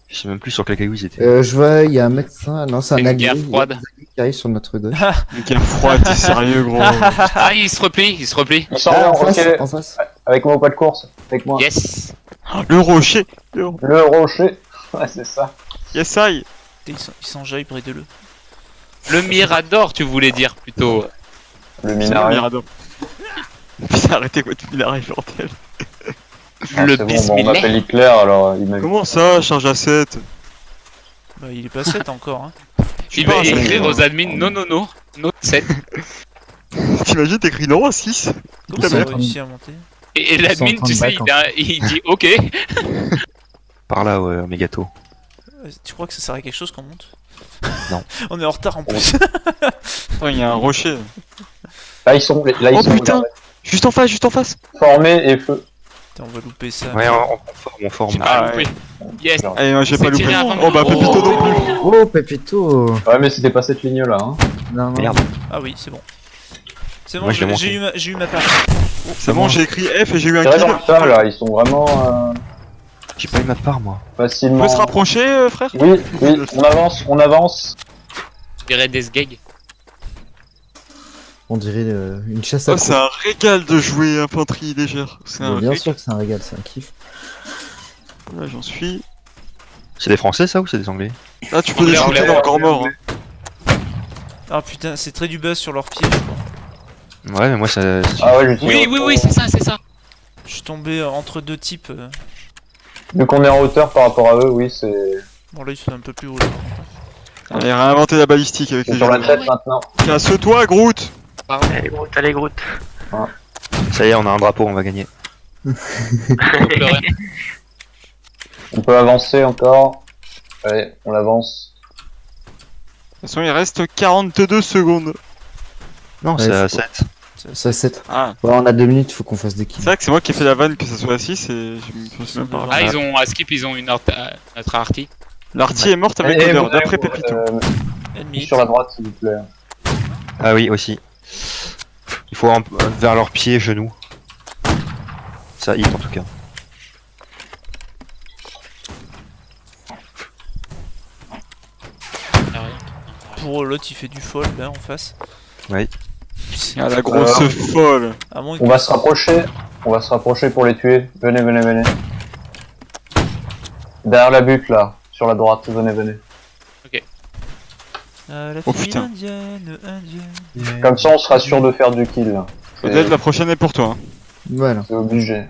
Je sais même plus sur quel caillou ils étaient. Je vois, il y a un médecin, non c'est un Une allié, guerre il y a froide. des alliés qui arrive sur notre gauche. Une guerre froide, t'es sérieux, gros. Ah, il se replie, il se replie. On sort, Ah, en ok. face, en face. Avec moi au pas de course. Avec moi. Yes. Le rocher. Le rocher. Ouais, c'est ça. Yes, I. Ils s'enjaillent, bridez-le. Le Mirador, tu voulais dire plutôt. Le Putain, minaret. Mirador. Putain, arrêtez votre minaret, bordel. Ah, Le c'est bon, on Bismillah. m'appelle Hitler alors il m'a Comment ça, charge à 7? Bah il est pas 7 encore hein. Il pas va un cinq, écrire moi. aux admins non, note 7. T'imagines, t'écris non à 6? Comment La ça a merde. réussi à monter? Et Ils sont en l'admin, train tu de sais, back, il dit ok. Par là, ouais, mes gâteaux. Tu crois que ça sert à quelque chose qu'on monte? Non. On est en retard en plus. Attends, il y a un rocher. Là ils sont. Là ils Oh sont. putain. regardez. Juste en face, juste en face. Formés et feu. Putain, on va louper ça. Ouais, on forme. Ah, oui. Yes. Allez, moi j'ai C'est pas loupé. tiré avant Oh bah nous. Pépito non plus. Oh, Pépito. Ouais mais c'était pas cette ligne là. Hein. Non, non. Merde. Ah oui, c'est bon. C'est bon, Moi, je l'ai j'ai eu ma part. C'est bon, j'ai écrit F et j'ai eu un C'est vrai kill. dans le tas là, ils sont vraiment J'ai pas eu ma part, moi. On facilement. peut se rapprocher, frère? Oui, oui, on avance, on avance. Je dirais des sgags. On dirait une chasse à Oh, c'est un régal de jouer infanterie légère. C'est un Bien régal. sûr que c'est un régal, c'est un kiff. Là, j'en suis. C'est des Français, ça, ou c'est des Anglais? Là, tu peux les shooter dans le grand mort. Hein. Ah putain, c'est très du buzz sur leurs pieds, je crois. Ouais, mais moi, ça... Ah ouais, je Oui, c'est ça, c'est ça. Je suis tombé entre deux types. Vu qu'on est en hauteur par rapport à eux, oui, c'est Bon là ils sont un peu plus hauts là. Allez, réinventer la balistique avec les sur la gens. tête maintenant. Casse-toi, Groot. Allez, Groot, allez, Groot. Ça y est, on a un drapeau, on va gagner. On peut avancer encore. Allez, on avance. De toute façon, il reste 42 secondes. Non, Ouais, c'est à faut- 7. Ça 7. Ah, Ouais, on a 2 minutes, faut qu'on fasse des kills. c'est vrai que c'est moi qui ai fait la vanne que ça soit à 6 et je me suis même pas Ah, rappelé. ils ont, à Skip, ils ont une notre arty. L'arty est morte avec Eh, odeur, vous- d'après Pépito. Ennemi. Sur la droite, s'il vous plaît. Ah oui, aussi. Il faut vers leurs pieds, genoux. Ça hit, en tout cas. Pour l'autre il fait du folle là en face. Ouais. Ah, la grosse folle. À moins On va se rapprocher. On va se rapprocher pour les tuer. Venez, venez, venez. Derrière la butte là, sur la droite. Venez, venez. La Oh, fille putain. indienne. Comme ça, on sera sûr de faire du kill. là. Peut-être la prochaine est pour toi. Hein. Voilà. C'est obligé.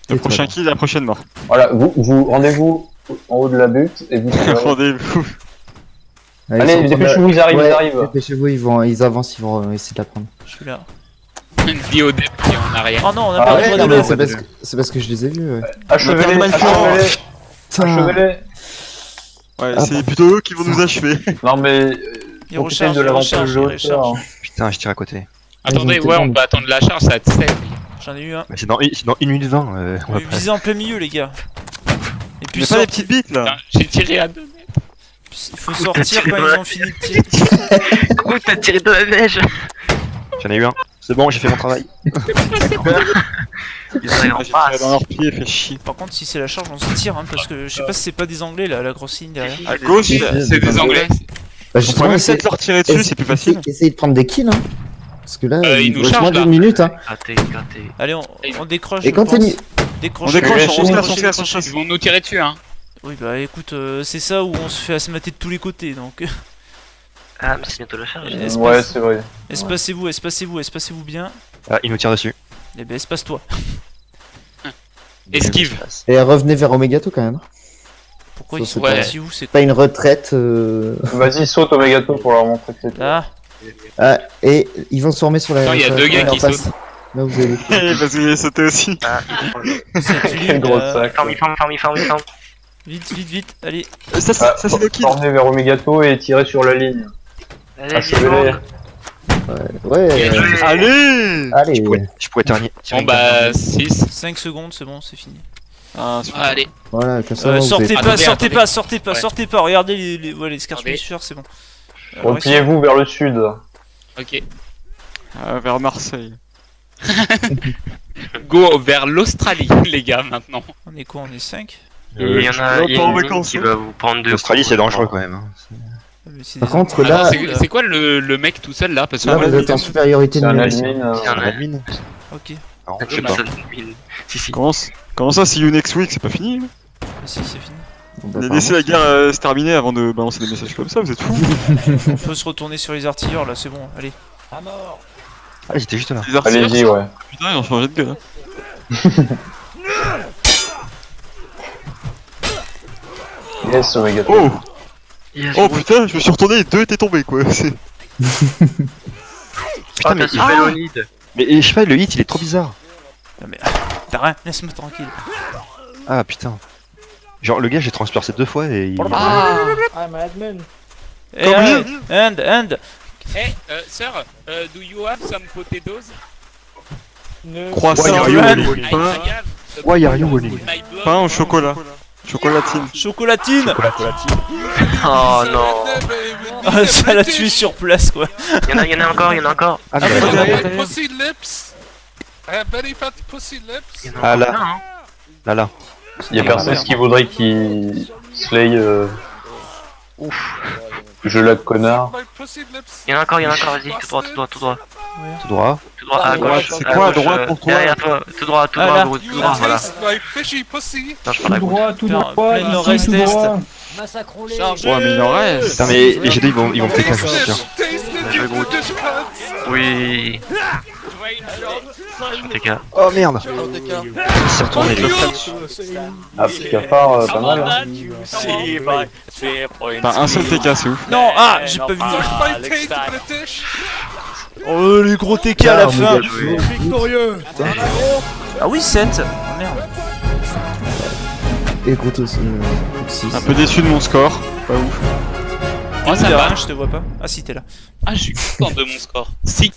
Le Et prochain toi, kill, la prochaine mort. Voilà, vous rendez-vous en haut de la butte et vous. Rendez-vous. Allez, ils sont en train de- dépêchez-vous, ils arrivent, Ouais, ils arrivent. Dépêchez-vous, ils avancent, ils vont essayer de la prendre. Je suis là. Dis au dep qui est en arrière. Oh non, on a Ah pas ouais, le droit non, de mais l'eau. C'est parce que je les ai vus. Ouais. Achevez-les, Mal fait. achevez-les, Putain. achevez-les. Ouais, Ah, c'est plutôt eux qui vont nous achever. Non mais. Il profitez recharge, de il l'avantage recharge, de il hauteur. recharge. hein. Putain, je tire à côté. Attendez, Ils ont ouais, été on peut attendre la charge, c'est à 7. J'en ai eu un. Mais c'est dans 1 minute 20. On va pas... Visez en plein milieu les gars. Et puis Mais pas les petites bites là. J'ai tiré à 2 mètres. il faut sortir quand ils ont fini de tirer. Groot, t'as tiré de la neige. J'en ai eu un. C'est bon, j'ai fait mon travail. Ils arrivent en J'ai tiré face. dans leurs pieds, fait chier. Par contre si c'est la charge on se tire hein, parce que je sais pas si c'est pas des anglais là, la grosse ligne derrière. À gauche, C'est des anglais. Bah, on justement, pourrait même essayez- peut-être leur tirer dessus, c'est plus facile. Essayez de prendre des kills, hein. Parce que là, Ils il nous reste chargent, moins là. d'une minute, hein. Gratté, gratté. Allez on décroche. Et je quand pense. t'es Décroche. On décroche, on se casse, on se décrochez, casse, on se décrochez. casse. Ils vont nous tirer dessus, hein. Oui bah écoute, c'est ça où on se fait asmater de tous les côtés donc. Ah, mais c'est bientôt la charge. Espace. Ouais, c'est vrai. Espacez-vous, espacez-vous, espacez-vous bien. Ah, il nous tire dessus. Et ben espace-toi. Esquive. Et revenez vers Omegato quand même. Pourquoi Ça, ils sont c'est partis où c'est Pas une retraite. Vas-y, saute au mégato pour leur montrer que c'est toi. Ah Ah, et ils vont se former sur la. Non, il y a sur la- deux gars en qui face. sautent. Là, vous avez. Parce qu'il est sauté aussi. Ah, Quel gros sac. Farm. Vite, allez. Ça c'est Loki. Tourner vers Omegato et tirer sur la ligne. Allez, Achevez-les. Ouais. Allez. Allez. Je pourrais tirer Bon bah 6. 5 secondes, c'est bon, c'est fini. Ah, super. Allez. Voilà, comme ça. vous Sortez avez- pas, Attendez, sortez pas. Ouais. Regardez les Attendez. skirmishers, c'est bon. Repliez-vous vers le sud. Ok. Vers Marseille. Go vers l'Australie, les gars, maintenant. On est quoi? On est 5? Il y en a, je il y a vais en une ligne vacances, qui hein. va vous prendre deux. L'Australie, coups. c'est dangereux quand même. Hein. Par contre, Alors, là, c'est quoi le mec tout seul là? Parce que là, moi, vous êtes en supériorité C'est un numérique. admin. Il y en a. Admin. Ok. Non, je je sais sais pas. Si. Comment ça, see you next week, c'est pas fini? Ah, si, c'est fini. Bon, bah, Vous avez laissé la guerre se terminer avant de balancer des messages comme ça, vous êtes fous? On peut se retourner sur les artilleurs là, c'est bon, allez. Ah, j'étais juste là. Les artilleurs, Allez-y, ouais. putain, ils ont changé de gars. Yes, Omegato. Oh! Yes, Oh putain, je me suis retourné et 2 étaient tombés quoi. Putain, Oh, mais, t'as sauvé Leonid. mais je sais pas, le hit il est trop bizarre. Non mais t'as rien, laisse-moi tranquille. Ah putain. Genre, le gars, j'ai transpercé 2 fois et il. Ah, I'm admin. Eh, end. Hey, sir, do you have some potatoes? Croissant, Ouais, Why are you winning? pain au chocolat. Chocolatine. Chocolatine. Oh non. Ah, ça l'a tué sur place quoi. Il y en a encore. Ah, Ah, mais- Pussy lips. I have very fat pussy lips. Il y en a Ah, encore là. plein, hein. Là. Il y a personne qui voudrait qu'il slay. Je la connard. My pussy lips. Il y en a encore, vas-y, tout droit. Tout droit. Tout droit, à gauche. C'est quoi à droite pour toi? Derrière toi, tout droit, Ah, là. gros, You tout droit, voilà. taste my fishy pussy. Non, je parle à gauche. Plein nord-est est. Massacrons-les. Ouais, mais il en reste. Putain, mais les G2 ils vont me péter, je suis sûr. Taste it, Je you goûte. British cunts. Oui. Sur tes cas. Oh merde! Il s'est retourné lui. Ah, petit cafard, pas mal. Hein. Bah, un seul TK, c'est ouf. Non, ah, j'ai pas vu. I taste British. Oh, les gros TK à la fin. Victorieux. Ah oui, 7. Ah, merde. Et gros aussi. 6. Un peu déçu de mon score. Pas ouf. Moi ça T'es va. rien, je te vois pas. Ah si, t'es là. Ah, je suis content de mon score. 6.